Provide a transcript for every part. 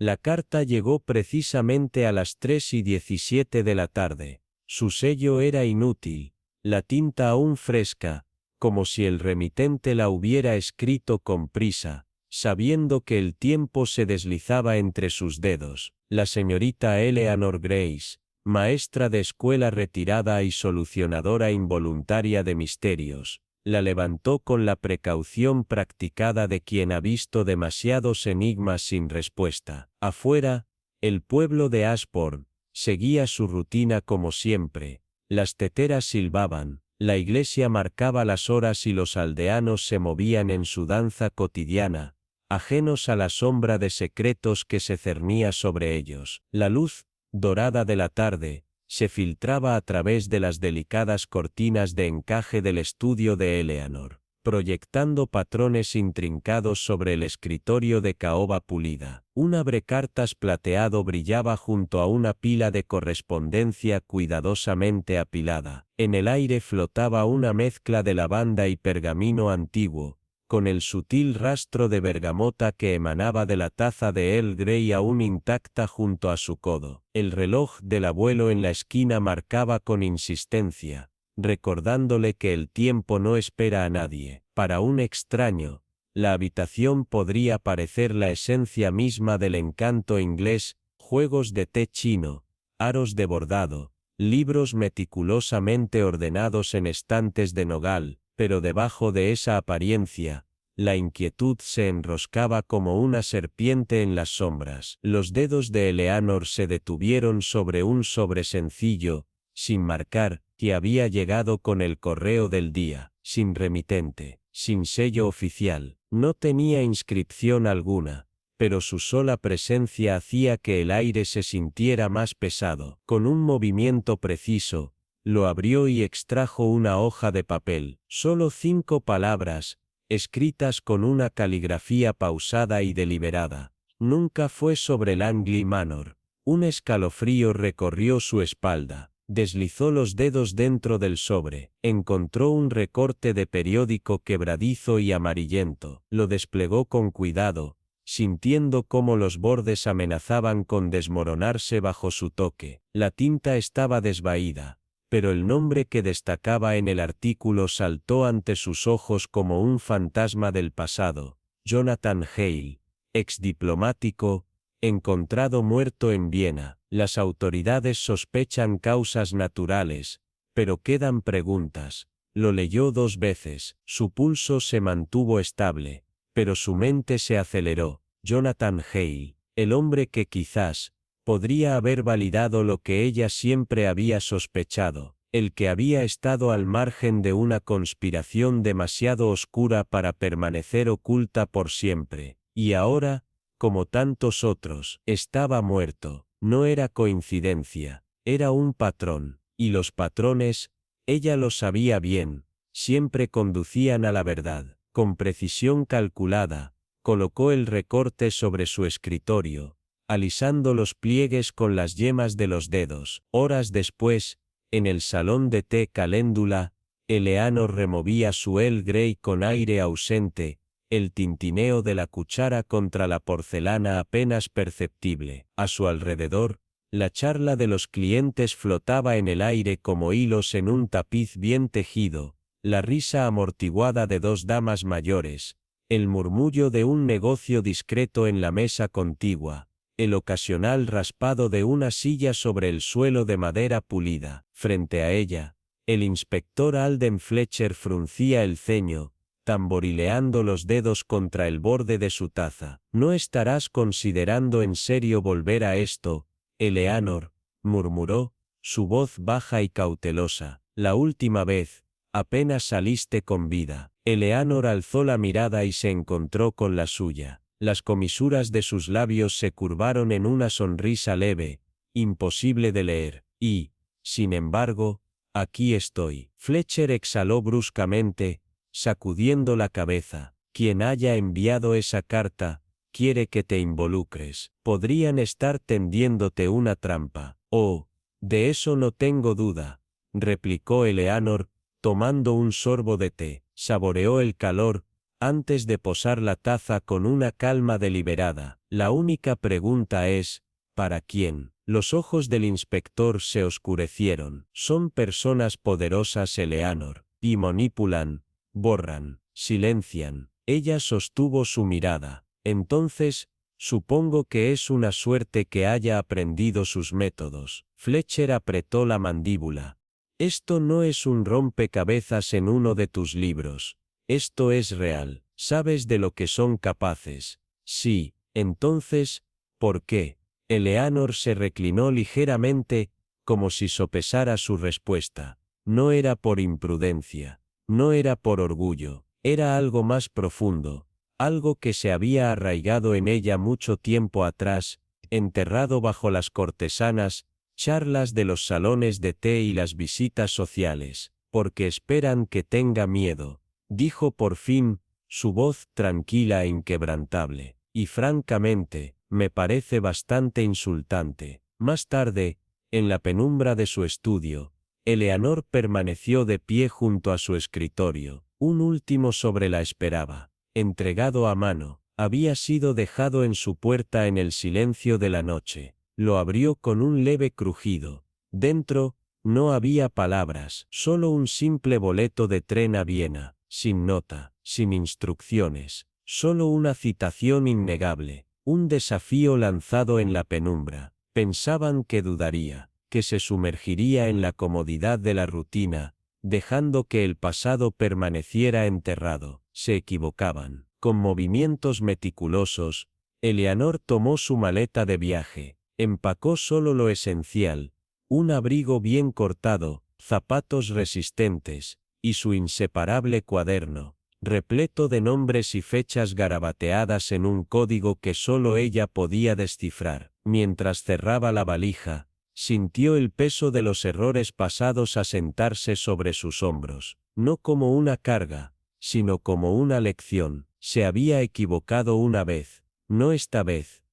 La carta llegó precisamente a las 3:17 de la tarde. Su sello era inútil, la tinta aún fresca, como si el remitente la hubiera escrito con prisa, sabiendo que el tiempo se deslizaba entre sus dedos. La señorita Eleanor Grace, maestra de escuela retirada y solucionadora involuntaria de misterios, la levantó con la precaución practicada de quien ha visto demasiados enigmas sin respuesta. Afuera, el pueblo de Ashbourne seguía su rutina como siempre. Las teteras silbaban, la iglesia marcaba las horas y los aldeanos se movían en su danza cotidiana, ajenos a la sombra de secretos que se cernía sobre ellos. La luz dorada de la tarde se filtraba a través de las delicadas cortinas de encaje del estudio de Eleanor, proyectando patrones intrincados sobre el escritorio de caoba pulida. Un abrecartas plateado brillaba junto a una pila de correspondencia cuidadosamente apilada. En el aire flotaba una mezcla de lavanda y pergamino antiguo, con el sutil rastro de bergamota que emanaba de la taza de Earl Grey aún intacta junto a su codo. El reloj del abuelo en la esquina marcaba con insistencia, recordándole que el tiempo no espera a nadie. Para un extraño, la habitación podría parecer la esencia misma del encanto inglés: juegos de té chino, aros de bordado, libros meticulosamente ordenados en estantes de nogal, pero debajo de esa apariencia, la inquietud se enroscaba como una serpiente en las sombras. Los dedos de Eleanor se detuvieron sobre un sobre sencillo, sin marcar, que había llegado con el correo del día, sin remitente, sin sello oficial. No tenía inscripción alguna, pero su sola presencia hacía que el aire se sintiera más pesado. Con un movimiento preciso, lo abrió y extrajo una hoja de papel. Solo 5 palabras, escritas con una caligrafía pausada y deliberada. Nunca fue sobre Langley Manor. Un escalofrío recorrió su espalda. Deslizó los dedos dentro del sobre. Encontró un recorte de periódico quebradizo y amarillento. Lo desplegó con cuidado, sintiendo cómo los bordes amenazaban con desmoronarse bajo su toque. La tinta estaba desvaída, pero el nombre que destacaba en el artículo saltó ante sus ojos como un fantasma del pasado: Jonathan Hale, exdiplomático, encontrado muerto en Viena. Las autoridades sospechan causas naturales, pero quedan preguntas. Lo leyó 2 veces, su pulso se mantuvo estable, pero su mente se aceleró. Jonathan Hale, el hombre que quizás podría haber validado lo que ella siempre había sospechado, el que había estado al margen de una conspiración demasiado oscura para permanecer oculta por siempre, y ahora, como tantos otros, estaba muerto. No era coincidencia, era un patrón, y los patrones, ella lo sabía bien, siempre conducían a la verdad. Con precisión calculada, colocó el recorte sobre su escritorio, alisando los pliegues con las yemas de los dedos. Horas después, en el salón de té Caléndula, Eleanor removía su Earl Grey con aire ausente, el tintineo de la cuchara contra la porcelana apenas perceptible. A su alrededor, la charla de los clientes flotaba en el aire como hilos en un tapiz bien tejido, la risa amortiguada de 2 damas mayores, el murmullo de un negocio discreto en la mesa contigua, el ocasional raspado de una silla sobre el suelo de madera pulida. Frente a ella, el inspector Alden Fletcher fruncía el ceño, tamborileando los dedos contra el borde de su taza. «¿No estarás considerando en serio volver a esto, Eleanor?», murmuró, su voz baja y cautelosa. «La última vez, apenas saliste con vida». Eleanor alzó la mirada y se encontró con la suya. Las comisuras de sus labios se curvaron en una sonrisa leve, imposible de leer. «Y, sin embargo, aquí estoy». Fletcher exhaló bruscamente, sacudiendo la cabeza. «Quien haya enviado esa carta quiere que te involucres. Podrían estar tendiéndote una trampa». «Oh, de eso no tengo duda», replicó Eleanor, tomando un sorbo de té. Saboreó el calor, antes de posar la taza con una calma deliberada. La única pregunta es, ¿para quién? Los ojos del inspector se oscurecieron. Son personas poderosas, Eleanor, y manipulan, borran, silencian. Ella sostuvo su mirada. Entonces, supongo que es una suerte que haya aprendido sus métodos. Fletcher apretó la mandíbula. Esto no es un rompecabezas en uno de tus libros. Esto es real. ¿Sabes de lo que son capaces? Sí. Entonces, ¿por qué? Eleanor se reclinó ligeramente, como si sopesara su respuesta. No era por imprudencia. No era por orgullo. Era algo más profundo. Algo que se había arraigado en ella mucho tiempo atrás, enterrado bajo las cortesanas, charlas de los salones de té y las visitas sociales, porque esperan que tenga miedo, dijo por fin, su voz tranquila e inquebrantable, y francamente, me parece bastante insultante. Más tarde, en la penumbra de su estudio, Eleanor permaneció de pie junto a su escritorio. Un último sobre la esperaba, entregado a mano, había sido dejado en su puerta en el silencio de la noche. Lo abrió con un leve crujido. Dentro, no había palabras, solo un simple boleto de tren a Viena, sin nota, sin instrucciones, solo una citación innegable, un desafío lanzado en la penumbra. Pensaban que dudaría, que se sumergiría en la comodidad de la rutina, dejando que el pasado permaneciera enterrado. Se equivocaban. Con movimientos meticulosos, Eleanor tomó su maleta de viaje, empacó solo lo esencial, un abrigo bien cortado, zapatos resistentes, y su inseparable cuaderno, repleto de nombres y fechas garabateadas en un código que solo ella podía descifrar. Mientras cerraba la valija, sintió el peso de los errores pasados asentarse sobre sus hombros, no como una carga, sino como una lección. Se había equivocado una vez, no esta vez,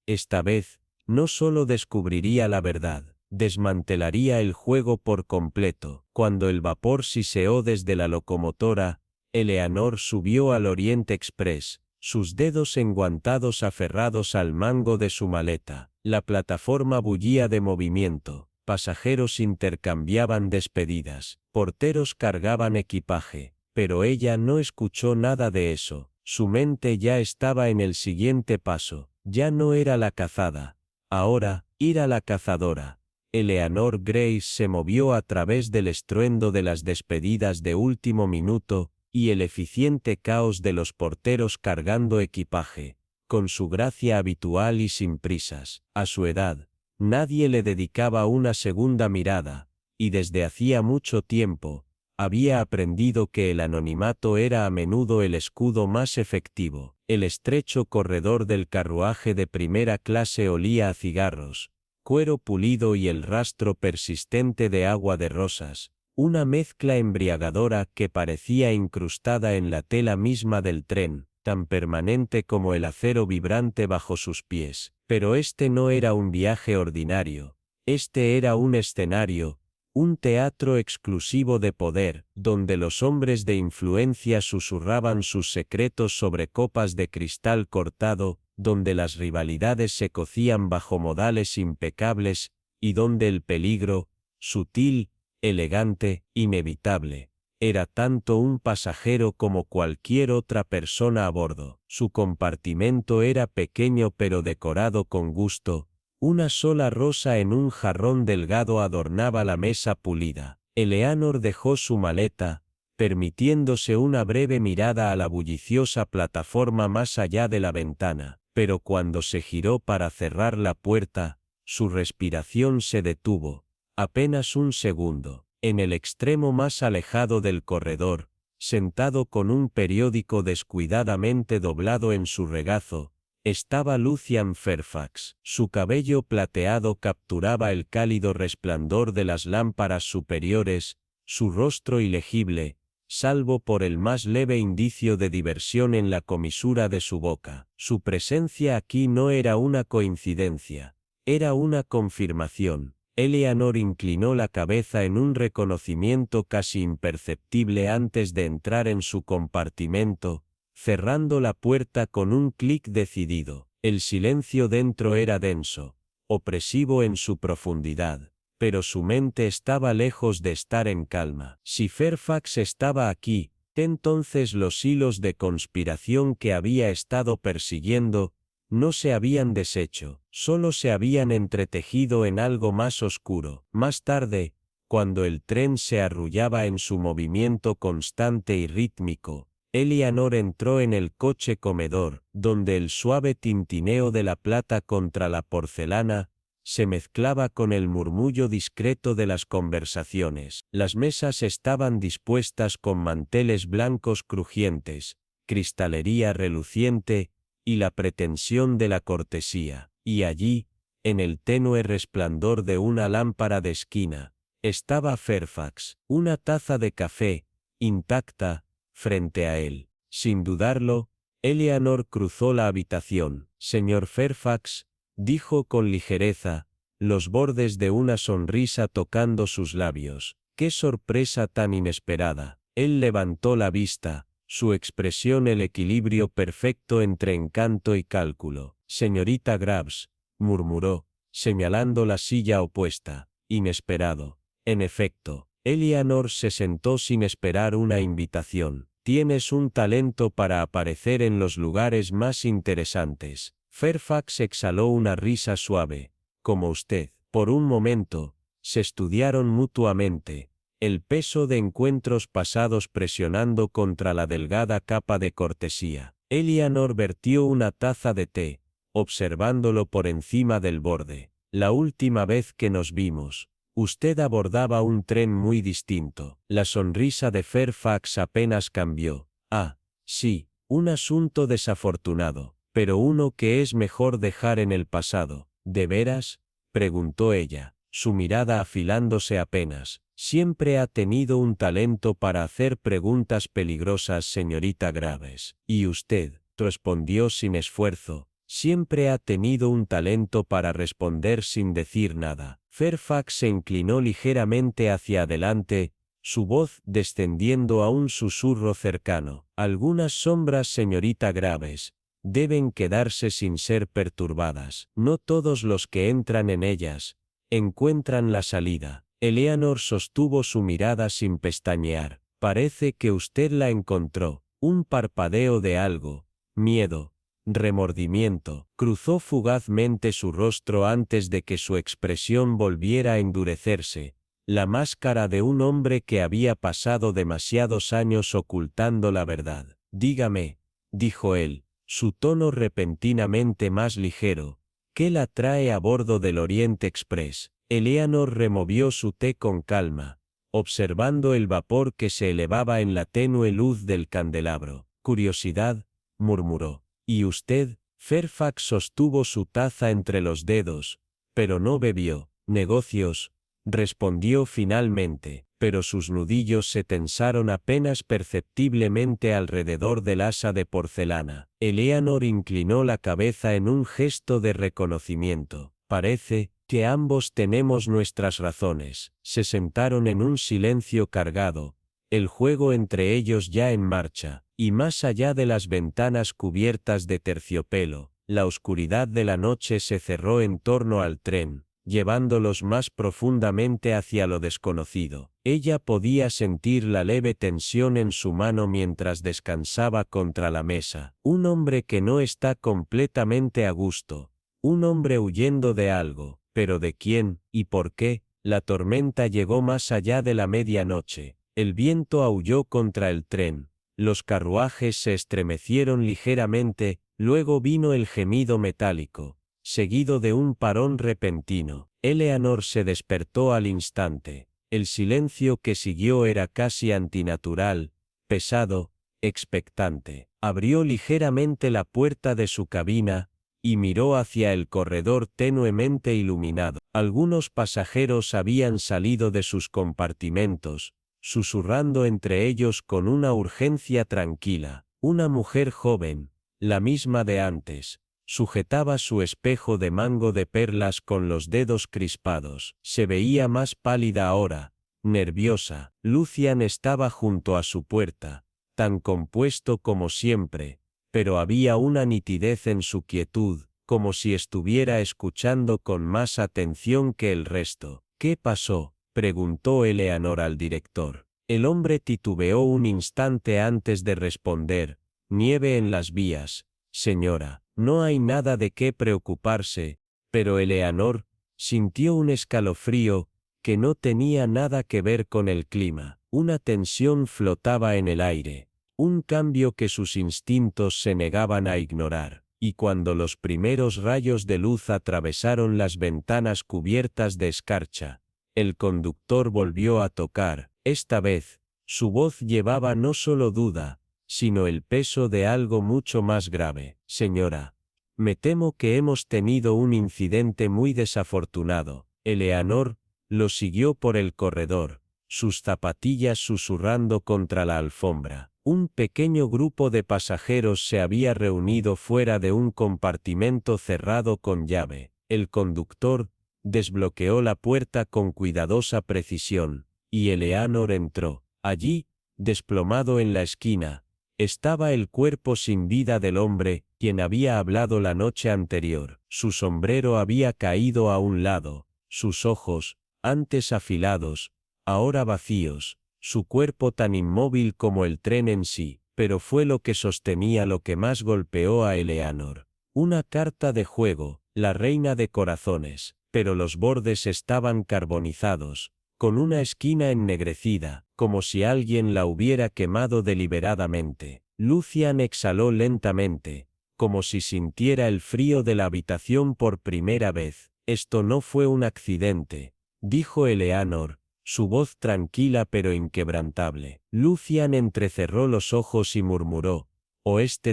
no solo descubriría la verdad, desmantelaría el juego por completo. Cuando el vapor siseó desde la locomotora, Eleanor subió al Orient Express, sus dedos enguantados aferrados al mango de su maleta. La plataforma bullía de movimiento, pasajeros intercambiaban despedidas, porteros cargaban equipaje, pero ella no escuchó nada de eso. Su mente ya estaba en el siguiente paso, ya no era la cazada, ahora, ir a la cazadora. Eleanor Grace se movió a través del estruendo de las despedidas de último minuto, y el eficiente caos de los porteros cargando equipaje, con su gracia habitual y sin prisas. A su edad, nadie le dedicaba una segunda mirada, y desde hacía mucho tiempo, había aprendido que el anonimato era a menudo el escudo más efectivo. El estrecho corredor del carruaje de primera clase olía a cigarros, cuero pulido y el rastro persistente de agua de rosas, una mezcla embriagadora que parecía incrustada en la tela misma del tren, tan permanente como el acero vibrante bajo sus pies. Pero este no era un viaje ordinario, este era un escenario, un teatro exclusivo de poder, donde los hombres de influencia susurraban sus secretos sobre copas de cristal cortado, donde las rivalidades se cocían bajo modales impecables, y donde el peligro, sutil, elegante, inevitable, era tanto un pasajero como cualquier otra persona a bordo. Su compartimento era pequeño pero decorado con gusto. Una sola rosa en un jarrón delgado adornaba la mesa pulida. Eleanor dejó su maleta, permitiéndose una breve mirada a la bulliciosa plataforma más allá de la ventana, pero cuando se giró para cerrar la puerta, su respiración se detuvo, apenas un segundo. En el extremo más alejado del corredor, sentado con un periódico descuidadamente doblado en su regazo, estaba Lucian Fairfax. Su cabello plateado capturaba el cálido resplandor de las lámparas superiores, su rostro ilegible, salvo por el más leve indicio de diversión en la comisura de su boca. Su presencia aquí no era una coincidencia, era una confirmación. Eleanor inclinó la cabeza en un reconocimiento casi imperceptible antes de entrar en su compartimento, cerrando la puerta con un clic decidido. El silencio dentro era denso, opresivo en su profundidad, pero su mente estaba lejos de estar en calma. Si Fairfax estaba aquí, entonces los hilos de conspiración que había estado persiguiendo no se habían deshecho, solo se habían entretejido en algo más oscuro. Más tarde, cuando el tren se arrullaba en su movimiento constante y rítmico, Eleanor entró en el coche comedor, donde el suave tintineo de la plata contra la porcelana se mezclaba con el murmullo discreto de las conversaciones. Las mesas estaban dispuestas con manteles blancos crujientes, cristalería reluciente y la pretensión de la cortesía. Y allí, en el tenue resplandor de una lámpara de esquina, estaba Fairfax, una taza de café, intacta, frente a él. Sin dudarlo, Eleanor cruzó la habitación. Señor Fairfax, dijo con ligereza, los bordes de una sonrisa tocando sus labios. ¡Qué sorpresa tan inesperada! Él levantó la vista, su expresión el equilibrio perfecto entre encanto y cálculo. Señorita Graves, murmuró, señalando la silla opuesta. Inesperado. En efecto, Eleanor se sentó sin esperar una invitación. Tienes un talento para aparecer en los lugares más interesantes. Fairfax exhaló una risa suave. Como usted. Por un momento, se estudiaron mutuamente, el peso de encuentros pasados presionando contra la delgada capa de cortesía. Eleanor vertió una taza de té, observándolo por encima del borde. La última vez que nos vimos, usted abordaba un tren muy distinto. La sonrisa de Fairfax apenas cambió. Ah, sí, un asunto desafortunado, pero uno que es mejor dejar en el pasado. ¿De veras?, preguntó ella, su mirada afilándose apenas. Siempre ha tenido un talento para hacer preguntas peligrosas, señorita Graves. Y usted, respondió sin esfuerzo, siempre ha tenido un talento para responder sin decir nada. Fairfax se inclinó ligeramente hacia adelante, su voz descendiendo a un susurro cercano. Algunas sombras, señorita Graves, deben quedarse sin ser perturbadas. No todos los que entran en ellas encuentran la salida. Eleanor sostuvo su mirada sin pestañear. Parece que usted la encontró. Un parpadeo de algo, miedo, remordimiento, cruzó fugazmente su rostro antes de que su expresión volviera a endurecerse. La máscara de un hombre que había pasado demasiados años ocultando la verdad. Dígame, dijo él, su tono repentinamente más ligero, ¿qué la trae a bordo del Orient Express? Eleanor removió su té con calma, observando el vapor que se elevaba en la tenue luz del candelabro. Curiosidad, murmuró. ¿Y usted? Fairfax sostuvo su taza entre los dedos, pero no bebió. Negocios, respondió finalmente, pero sus nudillos se tensaron apenas perceptiblemente alrededor del asa de porcelana. Eleanor inclinó la cabeza en un gesto de reconocimiento. Parece que ambos tenemos nuestras razones. Se sentaron en un silencio cargado, el juego entre ellos ya en marcha, y más allá de las ventanas cubiertas de terciopelo, la oscuridad de la noche se cerró en torno al tren, llevándolos más profundamente hacia lo desconocido. Ella podía sentir la leve tensión en su mano mientras descansaba contra la mesa. Un hombre que no está completamente a gusto. Un hombre huyendo de algo, pero ¿de quién y por qué? La tormenta llegó más allá de la medianoche. El viento aulló contra el tren. Los carruajes se estremecieron ligeramente, luego vino el gemido metálico, seguido de un parón repentino. Eleanor se despertó al instante. El silencio que siguió era casi antinatural, pesado, expectante. Abrió ligeramente la puerta de su cabina y miró hacia el corredor tenuemente iluminado. Algunos pasajeros habían salido de sus compartimentos, susurrando entre ellos con una urgencia tranquila. Una mujer joven, la misma de antes, sujetaba su espejo de mango de perlas con los dedos crispados. Se veía más pálida ahora, nerviosa. Lucian estaba junto a su puerta, tan compuesto como siempre, pero había una nitidez en su quietud, como si estuviera escuchando con más atención que el resto. ¿Qué pasó?, preguntó Eleanor al director. El hombre titubeó un instante antes de responder. Nieve en las vías, señora. No hay nada de qué preocuparse, pero Eleanor sintió un escalofrío que no tenía nada que ver con el clima. Una tensión flotaba en el aire, un cambio que sus instintos se negaban a ignorar, y cuando los primeros rayos de luz atravesaron las ventanas cubiertas de escarcha, el conductor volvió a tocar. Esta vez, su voz llevaba no solo duda, sino el peso de algo mucho más grave. Señora, me temo que hemos tenido un incidente muy desafortunado. Eleanor lo siguió por el corredor, sus zapatillas susurrando contra la alfombra. Un pequeño grupo de pasajeros se había reunido fuera de un compartimento cerrado con llave. El conductor desbloqueó la puerta con cuidadosa precisión, y Eleanor entró. Allí, desplomado en la esquina, estaba el cuerpo sin vida del hombre, quien había hablado la noche anterior. Su sombrero había caído a un lado, sus ojos, antes afilados, ahora vacíos, su cuerpo tan inmóvil como el tren en sí, pero fue lo que sostenía lo que más golpeó a Eleanor. Una carta de juego, la reina de corazones, pero los bordes estaban carbonizados, con una esquina ennegrecida, como si alguien la hubiera quemado deliberadamente. Lucian exhaló lentamente, como si sintiera el frío de la habitación por primera vez. Esto no fue un accidente, dijo Eleanor, su voz tranquila pero inquebrantable. Lucian entrecerró los ojos y murmuró,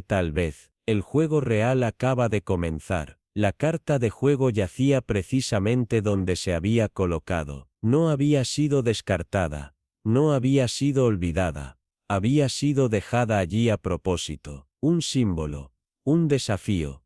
tal vez, el juego real acaba de comenzar. La carta de juego yacía precisamente donde se había colocado. No había sido descartada, no había sido olvidada, había sido dejada allí a propósito. Un símbolo, un desafío,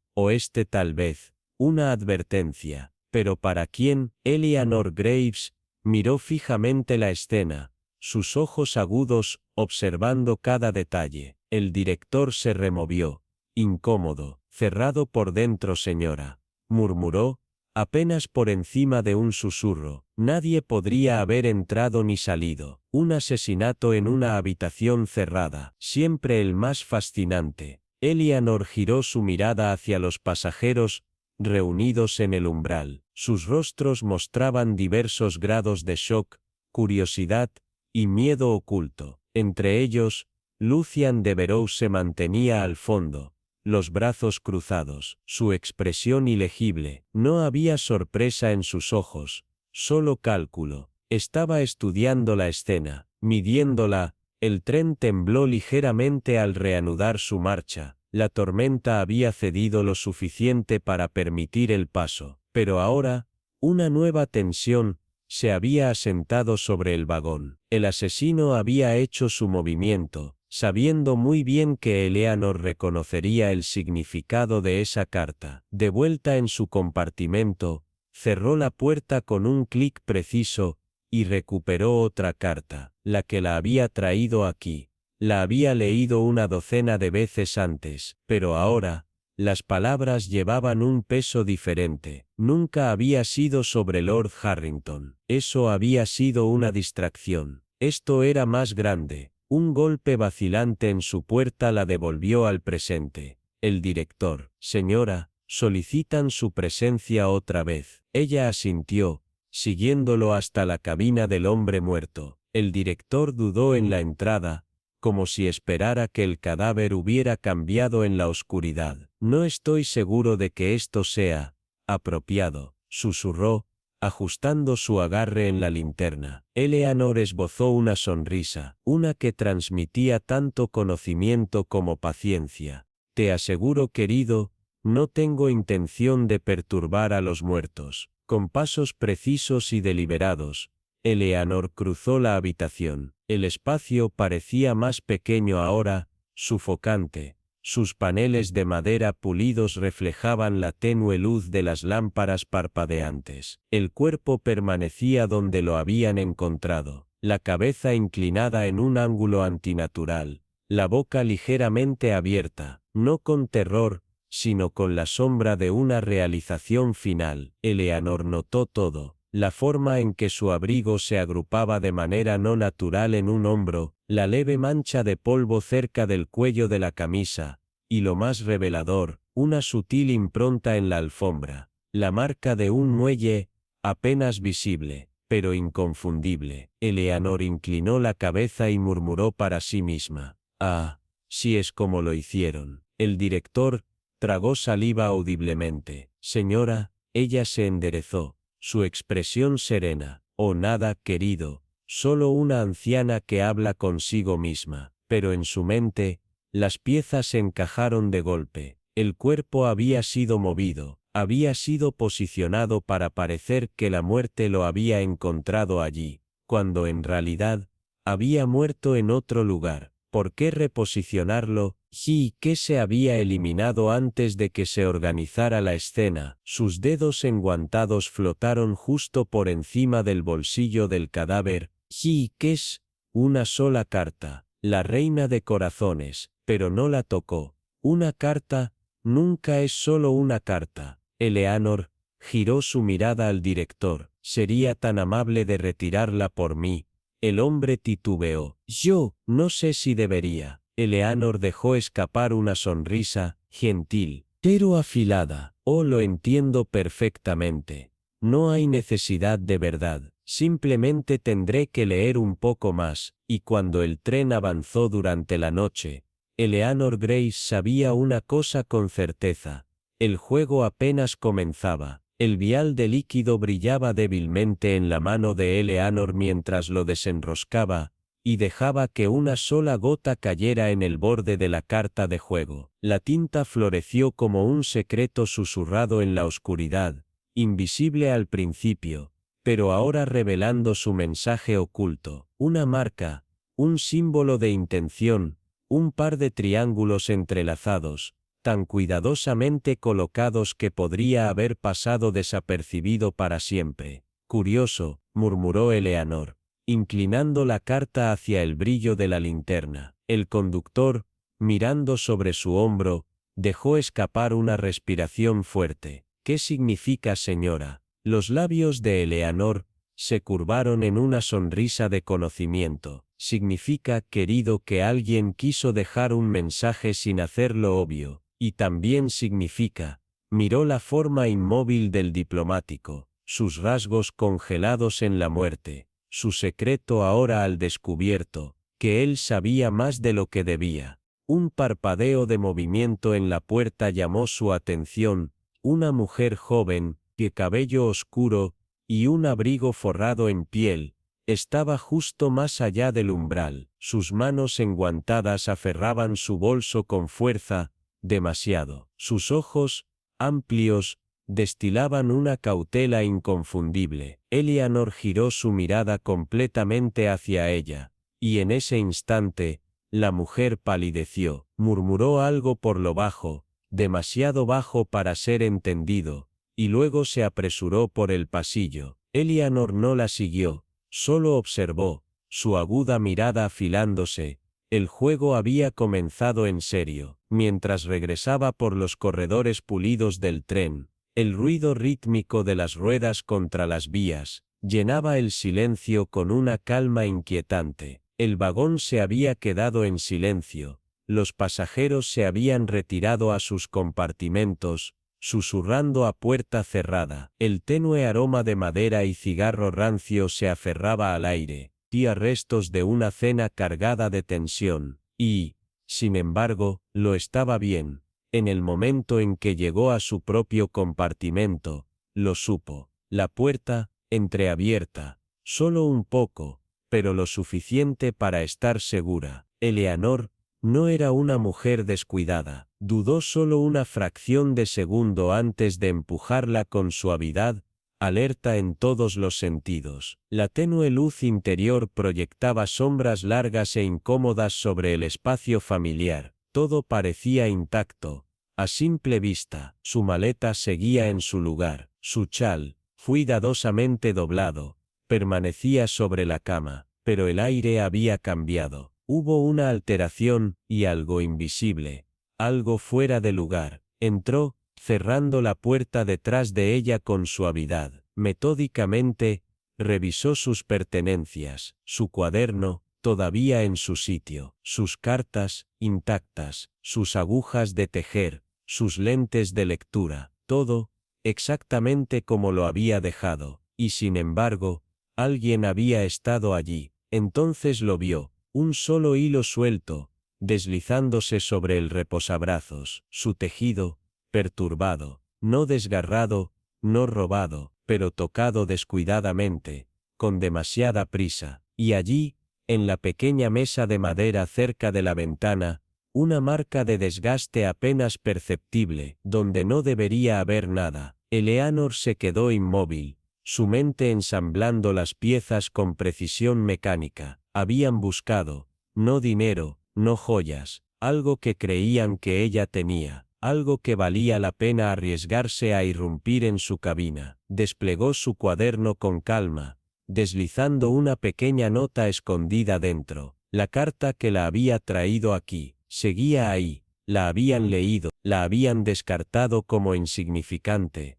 tal vez, una advertencia. ¿Pero para quién? Eleanor Graves miró fijamente la escena, sus ojos agudos, observando cada detalle. El director se removió, incómodo. Cerrado por dentro, señora, murmuró, apenas por encima de un susurro. Nadie podría haber entrado ni salido. Un asesinato en una habitación cerrada, siempre el más fascinante. Eleanor giró su mirada hacia los pasajeros reunidos en el umbral. Sus rostros mostraban diversos grados de shock, curiosidad y miedo oculto. Entre ellos, Lucian Devereux se mantenía al fondo, los brazos cruzados, su expresión ilegible. No había sorpresa en sus ojos, solo cálculo. Estaba estudiando la escena, midiéndola. El tren tembló ligeramente al reanudar su marcha. La tormenta había cedido lo suficiente para permitir el paso, pero ahora, una nueva tensión se había asentado sobre el vagón. El asesino había hecho su movimiento, sabiendo muy bien que Eleanor reconocería el significado de esa carta. De vuelta en su compartimento, cerró la puerta con un clic preciso, y recuperó otra carta, la que la había traído aquí. La había leído una docena de veces antes, pero ahora, las palabras llevaban un peso diferente. Nunca había sido sobre Lord Harrington. Eso había sido una distracción. Esto era más grande. Un golpe vacilante en su puerta la devolvió al presente. El director, señora, solicitan su presencia otra vez. Ella asintió, siguiéndolo hasta la cabina del hombre muerto. El director dudó en la entrada, como si esperara que el cadáver hubiera cambiado en la oscuridad. No estoy seguro de que esto sea apropiado, susurró, ajustando su agarre en la linterna. Eleanor esbozó una sonrisa, una que transmitía tanto conocimiento como paciencia. Te aseguro, querido, no tengo intención de perturbar a los muertos. Con pasos precisos y deliberados, Eleanor cruzó la habitación. El espacio parecía más pequeño ahora, sufocante. Sus paneles de madera pulidos reflejaban la tenue luz de las lámparas parpadeantes. El cuerpo permanecía donde lo habían encontrado, la cabeza inclinada en un ángulo antinatural, la boca ligeramente abierta, no con terror, sino con la sombra de una realización final. Eleanor notó todo, la forma en que su abrigo se agrupaba de manera no natural en un hombro, la leve mancha de polvo cerca del cuello de la camisa, y lo más revelador, una sutil impronta en la alfombra, la marca de un muelle, apenas visible, pero inconfundible. Eleanor inclinó la cabeza y murmuró para sí misma: «Ah, si es como lo hicieron». El director tragó saliva audiblemente. «Señora», ella se enderezó, su expresión serena. «Oh, nada, querido, solo una anciana que habla consigo misma». Pero en su mente, las piezas se encajaron de golpe. El cuerpo había sido movido, había sido posicionado para parecer que la muerte lo había encontrado allí, cuando en realidad, había muerto en otro lugar. ¿Por qué reposicionarlo? ¿Y qué se había eliminado antes de que se organizara la escena? Sus dedos enguantados flotaron justo por encima del bolsillo del cadáver. ¿Y qué es? Una sola carta, la reina de corazones, pero no la tocó. Una carta nunca es solo una carta. Eleanor giró su mirada al director. «¿Sería tan amable de retirarla por mí?» El hombre titubeó. «Yo no sé si debería». Eleanor dejó escapar una sonrisa, gentil, pero afilada. «Oh, lo entiendo perfectamente. No hay necesidad de verdad. Simplemente tendré que leer un poco más». Y cuando el tren avanzó durante la noche, Eleanor Grace sabía una cosa con certeza. El juego apenas comenzaba. El vial de líquido brillaba débilmente en la mano de Eleanor mientras lo desenroscaba, y dejaba que una sola gota cayera en el borde de la carta de juego. La tinta floreció como un secreto susurrado en la oscuridad, invisible al principio, pero ahora revelando su mensaje oculto. Una marca, un símbolo de intención, un par de triángulos entrelazados, tan cuidadosamente colocados que podría haber pasado desapercibido para siempre. «Curioso», murmuró Eleanor, inclinando la carta hacia el brillo de la linterna. El conductor, mirando sobre su hombro, dejó escapar una respiración fuerte. «¿Qué significa, señora?» Los labios de Eleanor se curvaron en una sonrisa de conocimiento. «Significa, querido, que alguien quiso dejar un mensaje sin hacerlo obvio. Y también significa», miró la forma inmóvil del diplomático, sus rasgos congelados en la muerte, su secreto ahora al descubierto, que él sabía más de lo que debía. Un parpadeo de movimiento en la puerta llamó su atención, una mujer joven, de cabello oscuro, y un abrigo forrado en piel, estaba justo más allá del umbral. Sus manos enguantadas aferraban su bolso con fuerza, demasiado. Sus ojos, amplios, destilaban una cautela inconfundible. Eleanor giró su mirada completamente hacia ella, y en ese instante, la mujer palideció, murmuró algo por lo bajo, demasiado bajo para ser entendido, y luego se apresuró por el pasillo. Eleanor no la siguió, solo observó, su aguda mirada afilándose. El juego había comenzado en serio. Mientras regresaba por los corredores pulidos del tren, el ruido rítmico de las ruedas contra las vías llenaba el silencio con una calma inquietante. El vagón se había quedado en silencio, los pasajeros se habían retirado a sus compartimentos, susurrando a puerta cerrada. El tenue aroma de madera y cigarro rancio se aferraba al aire, y restos de una cena cargada de tensión, y, sin embargo, lo estaba bien. En el momento en que llegó a su propio compartimento, lo supo. La puerta, entreabierta, solo un poco, pero lo suficiente para estar segura. Eleanor no era una mujer descuidada. Dudó solo una fracción de segundo antes de empujarla con suavidad, alerta en todos los sentidos. La tenue luz interior proyectaba sombras largas e incómodas sobre el espacio familiar. Todo parecía intacto. A simple vista, su maleta seguía en su lugar. Su chal, cuidadosamente doblado, permanecía sobre la cama, pero el aire había cambiado. Hubo una alteración, y algo invisible, algo fuera de lugar, entró, cerrando la puerta detrás de ella con suavidad. Metódicamente, revisó sus pertenencias, su cuaderno, todavía en su sitio, sus cartas, intactas, sus agujas de tejer, sus lentes de lectura, todo, exactamente como lo había dejado, y sin embargo, alguien había estado allí. Entonces lo vio, un solo hilo suelto, deslizándose sobre el reposabrazos, su tejido, perturbado, no desgarrado, no robado, pero tocado descuidadamente, con demasiada prisa, y allí, en la pequeña mesa de madera cerca de la ventana, una marca de desgaste apenas perceptible, donde no debería haber nada. Eleanor se quedó inmóvil, su mente ensamblando las piezas con precisión mecánica. Habían buscado, no dinero, no joyas, algo que creían que ella tenía, algo que valía la pena arriesgarse a irrumpir en su cabina. Desplegó su cuaderno con calma, deslizando una pequeña nota escondida dentro. La carta que la había traído aquí, seguía ahí, la habían leído, la habían descartado como insignificante,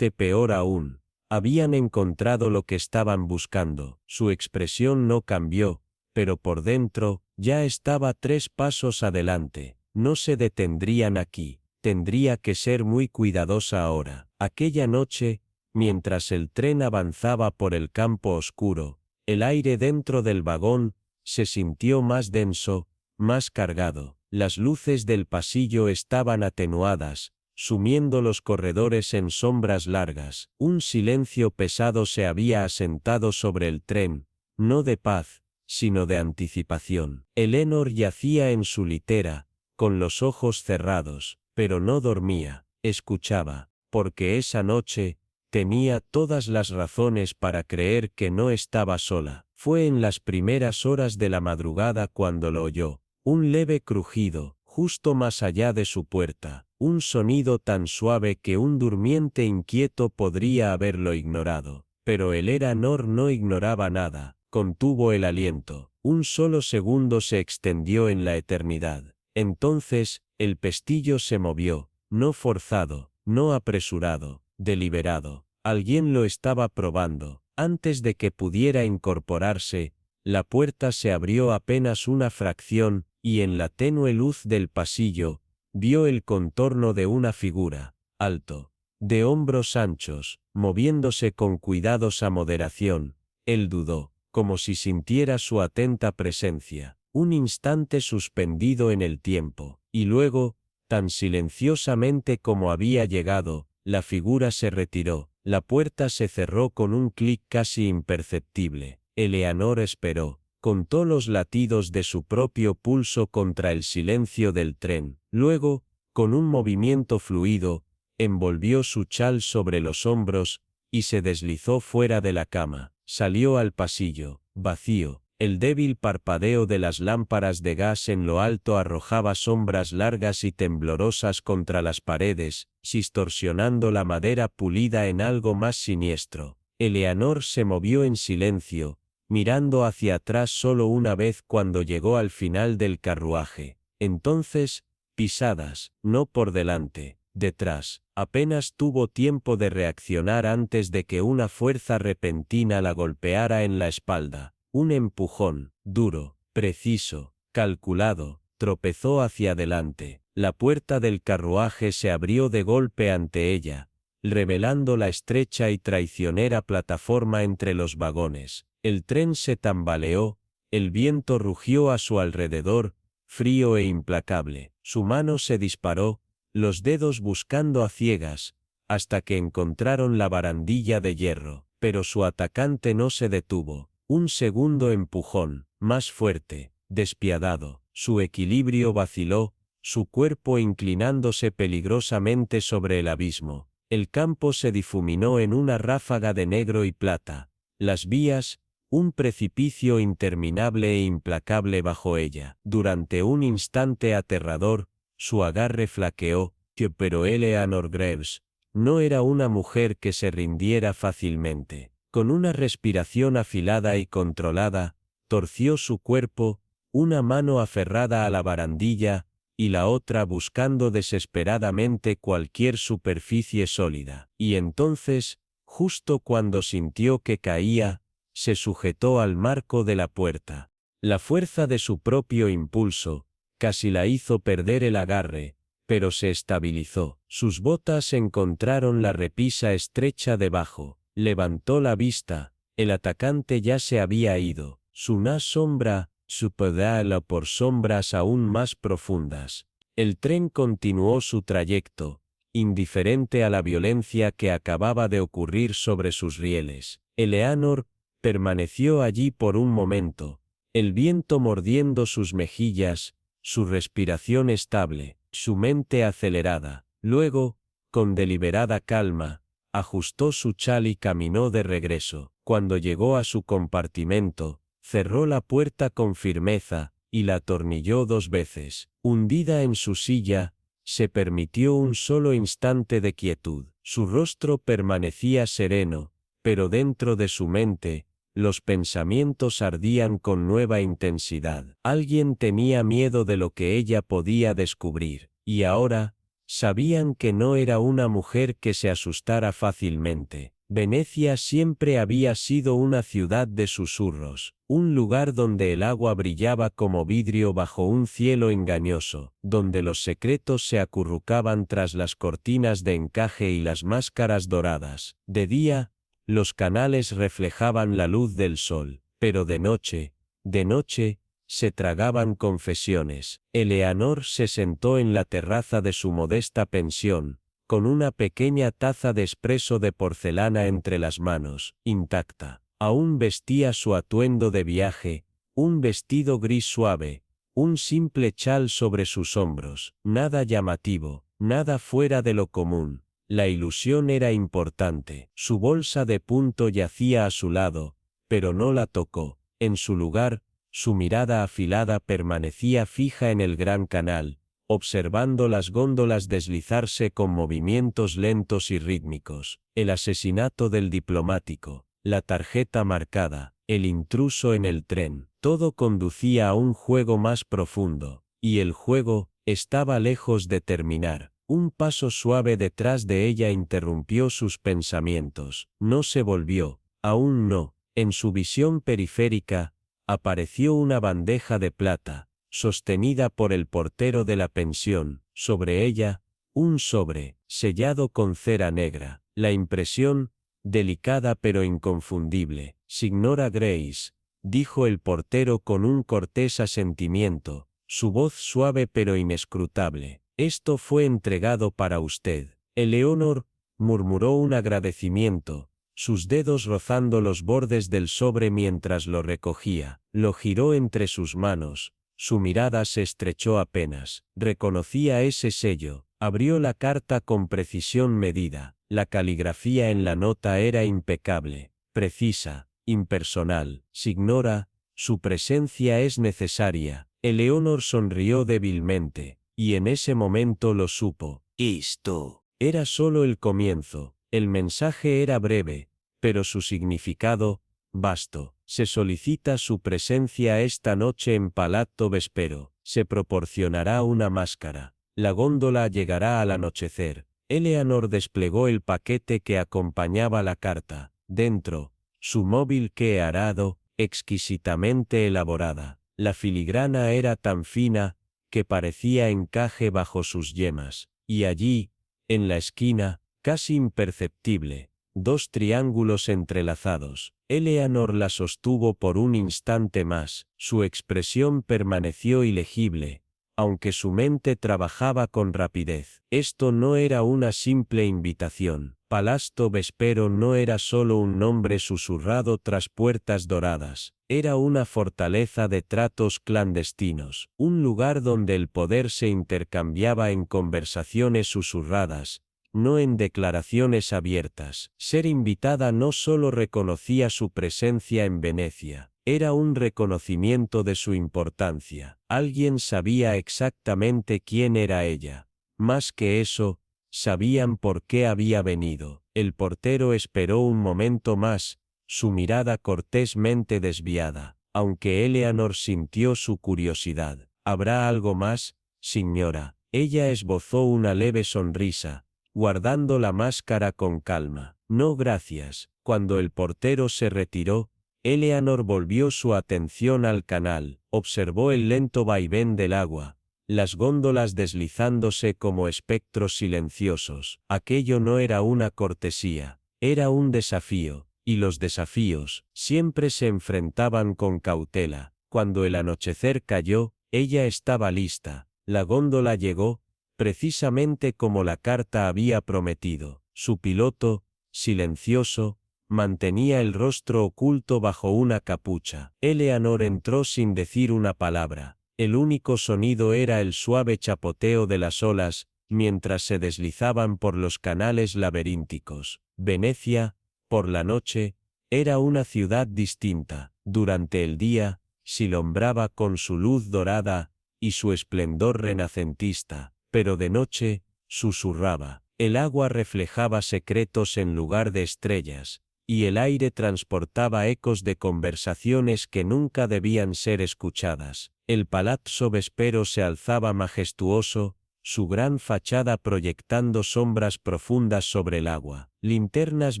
peor aún. Habían encontrado lo que estaban buscando. Su expresión no cambió, pero por dentro, ya estaba 3 pasos adelante. No se detendrían aquí. Tendría que ser muy cuidadosa ahora. Aquella noche, mientras el tren avanzaba por el campo oscuro, el aire dentro del vagón se sintió más denso, más cargado. Las luces del pasillo estaban atenuadas, sumiendo los corredores en sombras largas. Un silencio pesado se había asentado sobre el tren, no de paz, sino de anticipación. Eleanor yacía en su litera, con los ojos cerrados, pero no dormía, escuchaba, porque esa noche, tenía todas las razones para creer que no estaba sola. Fue en las primeras horas de la madrugada cuando lo oyó, un leve crujido, justo más allá de su puerta, un sonido tan suave que un durmiente inquieto podría haberlo ignorado. Pero Eleanor no ignoraba nada, contuvo el aliento. Un solo segundo se extendió en la eternidad. Entonces, el pestillo se movió, no forzado, no apresurado, deliberado. Alguien lo estaba probando. Antes de que pudiera incorporarse, la puerta se abrió apenas una fracción, y en la tenue luz del pasillo, vio el contorno de una figura, alto, de hombros anchos, moviéndose con cuidadosa moderación. Él dudó, como si sintiera su atenta presencia, un instante suspendido en el tiempo, y luego, tan silenciosamente como había llegado, la figura se retiró. La puerta se cerró con un clic casi imperceptible. Eleanor esperó. Contó los latidos de su propio pulso contra el silencio del tren. Luego, con un movimiento fluido, envolvió su chal sobre los hombros, y se deslizó fuera de la cama. Salió al pasillo, vacío. El débil parpadeo de las lámparas de gas en lo alto arrojaba sombras largas y temblorosas contra las paredes, distorsionando la madera pulida en algo más siniestro. Eleanor se movió en silencio, mirando hacia atrás solo una vez cuando llegó al final del carruaje. Entonces, pisadas, no por delante, detrás. Apenas tuvo tiempo de reaccionar antes de que una fuerza repentina la golpeara en la espalda. Un empujón, duro, preciso, calculado, tropezó hacia adelante. La puerta del carruaje se abrió de golpe ante ella, revelando la estrecha y traicionera plataforma entre los vagones. El tren se tambaleó, el viento rugió a su alrededor, frío e implacable. Su mano se disparó, los dedos buscando a ciegas, hasta que encontraron la barandilla de hierro, pero su atacante no se detuvo. Un segundo empujón, más fuerte, despiadado. Su equilibrio vaciló, su cuerpo inclinándose peligrosamente sobre el abismo. El campo se difuminó en una ráfaga de negro y plata. Las vías, un precipicio interminable e implacable bajo ella. Durante un instante aterrador, su agarre flaqueó, pero Eleanor Greaves no era una mujer que se rindiera fácilmente. Con una respiración afilada y controlada, torció su cuerpo, una mano aferrada a la barandilla, y la otra buscando desesperadamente cualquier superficie sólida. Y entonces, justo cuando sintió que caía, se sujetó al marco de la puerta. La fuerza de su propio impulso, casi la hizo perder el agarre, pero se estabilizó. Sus botas encontraron la repisa estrecha debajo. Levantó la vista, el atacante ya se había ido. Una sombra, su pedala por sombras aún más profundas. El tren continuó su trayecto, indiferente a la violencia que acababa de ocurrir sobre sus rieles. Eleanor permaneció allí por un momento, el viento mordiendo sus mejillas, su respiración estable, su mente acelerada. Luego, con deliberada calma, ajustó su chal y caminó de regreso. Cuando llegó a su compartimento, cerró la puerta con firmeza, y la atornilló 2 veces. Hundida en su silla, se permitió un solo instante de quietud. Su rostro permanecía sereno, pero dentro de su mente, los pensamientos ardían con nueva intensidad. Alguien tenía miedo de lo que ella podía descubrir, y ahora, sabían que no era una mujer que se asustara fácilmente. Venecia siempre había sido una ciudad de susurros, un lugar donde el agua brillaba como vidrio bajo un cielo engañoso, donde los secretos se acurrucaban tras las cortinas de encaje y las máscaras doradas. De día, los canales reflejaban la luz del sol, pero de noche, se tragaban confesiones. Eleanor se sentó en la terraza de su modesta pensión, con una pequeña taza de espresso de porcelana entre las manos, intacta. Aún vestía su atuendo de viaje, un vestido gris suave, un simple chal sobre sus hombros, nada llamativo, nada fuera de lo común. La ilusión era importante. Su bolsa de punto yacía a su lado, pero no la tocó. En su lugar, su mirada afilada permanecía fija en el gran canal, observando las góndolas deslizarse con movimientos lentos y rítmicos. El asesinato del diplomático, la tarjeta marcada, el intruso en el tren, todo conducía a un juego más profundo, y el juego estaba lejos de terminar. Un paso suave detrás de ella interrumpió sus pensamientos. No se volvió, aún no. En su visión periférica, apareció una bandeja de plata, sostenida por el portero de la pensión. Sobre ella, un sobre, sellado con cera negra. La impresión, delicada pero inconfundible. Signora Grace, dijo el portero con un cortés asentimiento, su voz suave pero inescrutable. Esto fue entregado para usted. Eleanor murmuró un agradecimiento, sus dedos rozando los bordes del sobre mientras lo recogía. Lo giró entre sus manos, su mirada se estrechó apenas. Reconocía ese sello. Abrió la carta con precisión medida. La caligrafía en la nota era impecable, precisa, impersonal. Signora, su presencia es necesaria. Eleanor sonrió débilmente, y en ese momento lo supo. Esto era solo el comienzo. El mensaje era breve, pero su significado, vasto. Se solicita su presencia esta noche en Palazzo Vespero. Se proporcionará una máscara. La góndola llegará al anochecer. Eleanor desplegó el paquete que acompañaba la carta. Dentro, su móvil que arado, exquisitamente elaborada. La filigrana era tan fina, que parecía encaje bajo sus yemas. Y allí, en la esquina, casi imperceptible, 2 triángulos entrelazados. Eleanor la sostuvo por un instante más. Su expresión permaneció ilegible, aunque su mente trabajaba con rapidez. Esto no era una simple invitación. Palazzo Vespero no era solo un nombre susurrado tras puertas doradas. Era una fortaleza de tratos clandestinos, un lugar donde el poder se intercambiaba en conversaciones susurradas, no en declaraciones abiertas. Ser invitada no solo reconocía su presencia en Venecia, era un reconocimiento de su importancia. Alguien sabía exactamente quién era ella. Más que eso, sabían por qué había venido. El portero esperó un momento más, su mirada cortésmente desviada. aunque Eleanor sintió su curiosidad. ¿Habrá algo más, señora? Ella esbozó una leve sonrisa, guardando la máscara con calma. No, gracias. Cuando el portero se retiró, Eleanor volvió su atención al canal, observó el lento vaivén del agua, las góndolas deslizándose como espectros silenciosos. Aquello no era una cortesía, era un desafío, y los desafíos siempre se enfrentaban con cautela. Cuando el anochecer cayó, ella estaba lista. La góndola llegó, precisamente como la carta había prometido. Su piloto, silencioso, mantenía el rostro oculto bajo una capucha. Eleanor entró sin decir una palabra. El único sonido era el suave chapoteo de las olas, mientras se deslizaban por los canales laberínticos. Venecia, por la noche, era una ciudad distinta. Durante el día, silombraba con su luz dorada y su esplendor renacentista, pero de noche, susurraba. El agua reflejaba secretos en lugar de estrellas, y el aire transportaba ecos de conversaciones que nunca debían ser escuchadas. El Palazzo Vespero se alzaba majestuoso, su gran fachada proyectando sombras profundas sobre el agua. Linternas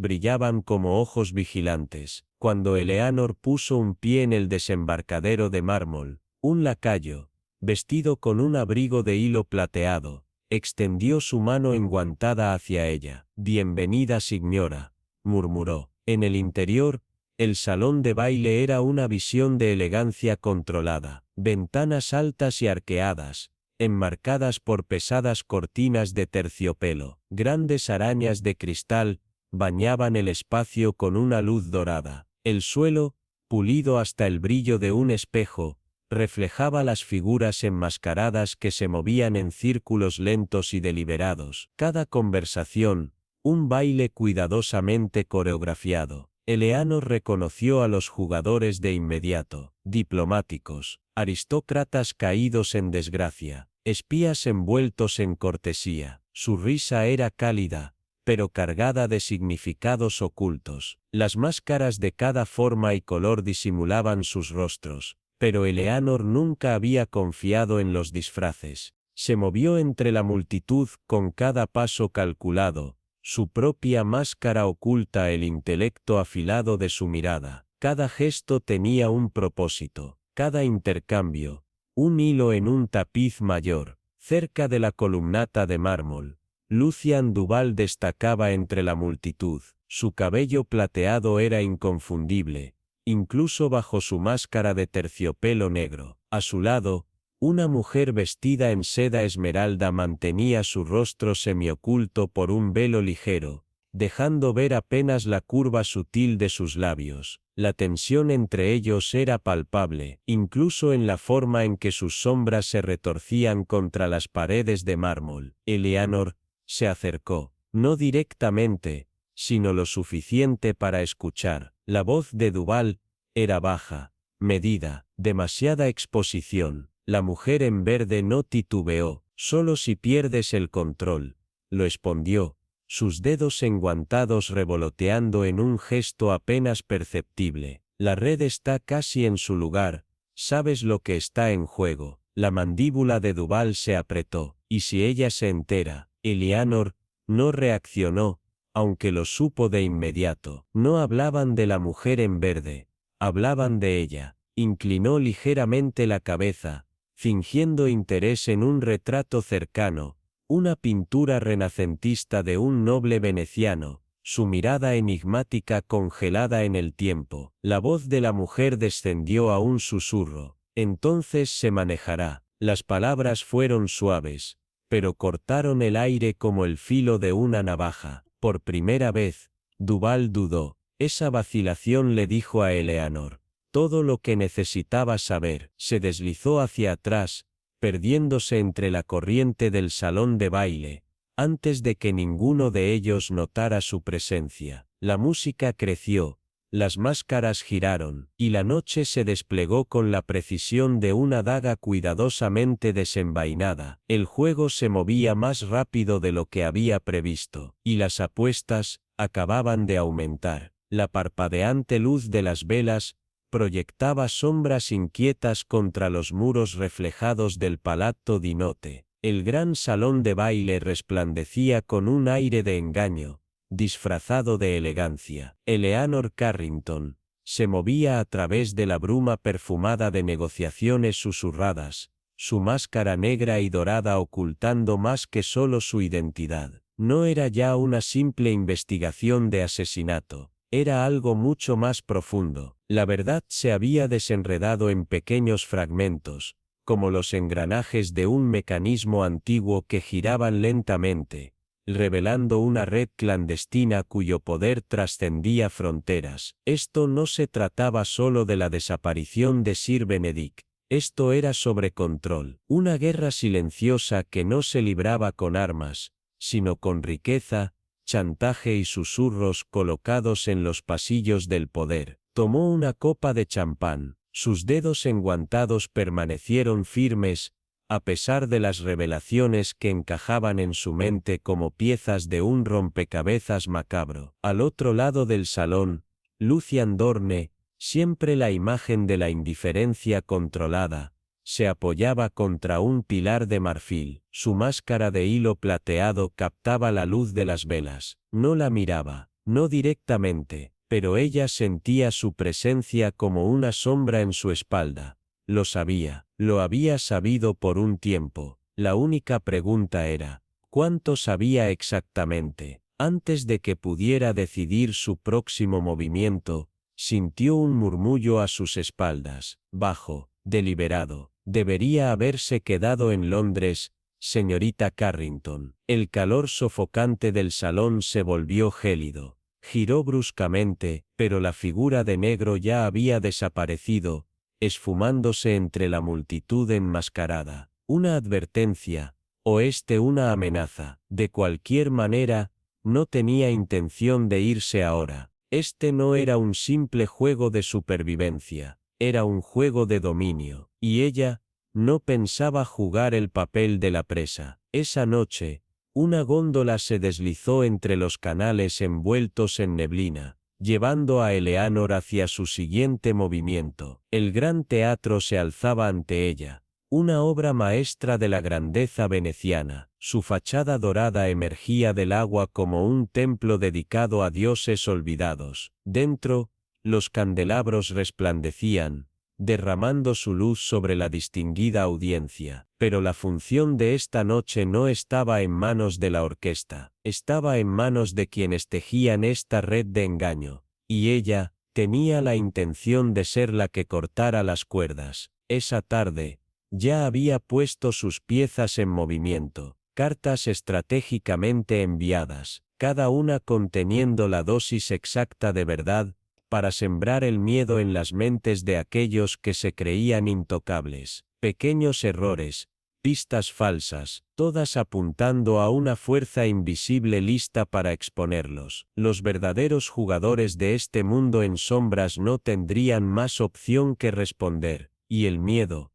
brillaban como ojos vigilantes. Cuando Eleanor puso un pie en el desembarcadero de mármol, un lacayo, vestido con un abrigo de hilo plateado, extendió su mano enguantada hacia ella. «Bienvenida, señora», murmuró. En el interior, el salón de baile era una visión de elegancia controlada. Ventanas altas y arqueadas, enmarcadas por pesadas cortinas de terciopelo. Grandes arañas de cristal bañaban el espacio con una luz dorada. El suelo, pulido hasta el brillo de un espejo, reflejaba las figuras enmascaradas que se movían en círculos lentos y deliberados. Cada conversación, un baile cuidadosamente coreografiado. Eleanor reconoció a los jugadores de inmediato: diplomáticos, aristócratas caídos en desgracia, espías envueltos en cortesía. Su risa era cálida, pero cargada de significados ocultos. Las máscaras de cada forma y color disimulaban sus rostros, pero Eleanor nunca había confiado en los disfraces. Se movió entre la multitud con cada paso calculado, su propia máscara oculta el intelecto afilado de su mirada. Cada gesto tenía un propósito, cada intercambio, un hilo en un tapiz mayor. Cerca de la columnata de mármol, Lucian Duval destacaba entre la multitud. Su cabello plateado era inconfundible, incluso bajo su máscara de terciopelo negro. A su lado, una mujer vestida en seda esmeralda mantenía su rostro semioculto por un velo ligero, dejando ver apenas la curva sutil de sus labios. La tensión entre ellos era palpable, incluso en la forma en que sus sombras se retorcían contra las paredes de mármol. Eleanor se acercó, no directamente, sino lo suficiente para escuchar. La voz de Duval era baja, medida, demasiada exposición. La mujer en verde no titubeó. «Solo si pierdes el control», lo espondió, sus dedos enguantados revoloteando en un gesto apenas perceptible. «La red está casi en su lugar, sabes lo que está en juego». La mandíbula de Duval se apretó. «¿Y si ella se entera?» Eleanor no reaccionó, aunque lo supo de inmediato. No hablaban de la mujer en verde, hablaban de ella. Inclinó ligeramente la cabeza, fingiendo interés en un retrato cercano, una pintura renacentista de un noble veneciano, su mirada enigmática congelada en el tiempo. La voz de la mujer descendió a un susurro. «Entonces se manejará». Las palabras fueron suaves, pero cortaron el aire como el filo de una navaja. Por primera vez, Duval dudó. Esa vacilación le dijo a Eleanor todo lo que necesitaba saber. Se deslizó hacia atrás, perdiéndose entre la corriente del salón de baile, antes de que ninguno de ellos notara su presencia. La música creció, las máscaras giraron, y la noche se desplegó con la precisión de una daga cuidadosamente desenvainada. El juego se movía más rápido de lo que había previsto, y las apuestas acababan de aumentar. La parpadeante luz de las velas proyectaba sombras inquietas contra los muros reflejados del Palazzo di Notte. El gran salón de baile resplandecía con un aire de engaño, disfrazado de elegancia. Eleanor Carrington se movía a través de la bruma perfumada de negociaciones susurradas, su máscara negra y dorada ocultando más que solo su identidad. No era ya una simple investigación de asesinato, era algo mucho más profundo. La verdad se había desenredado en pequeños fragmentos, como los engranajes de un mecanismo antiguo que giraban lentamente, revelando una red clandestina cuyo poder trascendía fronteras. Esto no se trataba solo de la desaparición de Sir Benedict. Esto era sobre control, una guerra silenciosa que no se libraba con armas, sino con riqueza, chantaje y susurros colocados en los pasillos del poder. Tomó una copa de champán, sus dedos enguantados permanecieron firmes, a pesar de las revelaciones que encajaban en su mente como piezas de un rompecabezas macabro. Al otro lado del salón, Lucian Dorne, siempre la imagen de la indiferencia controlada, se apoyaba contra un pilar de marfil. Su máscara de hilo plateado captaba la luz de las velas. No la miraba, no directamente, pero ella sentía su presencia como una sombra en su espalda. Lo sabía, lo había sabido por un tiempo. La única pregunta era, ¿cuánto sabía exactamente? Antes de que pudiera decidir su próximo movimiento, sintió un murmullo a sus espaldas, bajo, deliberado. Debería haberse quedado en Londres, señorita Carrington. El calor sofocante del salón se volvió gélido. Giró bruscamente, pero la figura de negro ya había desaparecido, esfumándose entre la multitud enmascarada. Una advertencia, o una amenaza. De cualquier manera, no tenía intención de irse ahora. Este no era un simple juego de supervivencia, era un juego de dominio, y ella no pensaba jugar el papel de la presa. Esa noche, una góndola se deslizó entre los canales envueltos en neblina, llevando a Eleanor hacia su siguiente movimiento. El gran teatro se alzaba ante ella, una obra maestra de la grandeza veneciana. Su fachada dorada emergía del agua como un templo dedicado a dioses olvidados. Dentro, los candelabros resplandecían, derramando su luz sobre la distinguida audiencia. Pero la función de esta noche no estaba en manos de la orquesta, estaba en manos de quienes tejían esta red de engaño, y ella tenía la intención de ser la que cortara las cuerdas. Esa tarde, ya había puesto sus piezas en movimiento, cartas estratégicamente enviadas, cada una conteniendo la dosis exacta de verdad, para sembrar el miedo en las mentes de aquellos que se creían intocables. Pequeños errores, pistas falsas, todas apuntando a una fuerza invisible lista para exponerlos. Los verdaderos jugadores de este mundo en sombras no tendrían más opción que responder, y el miedo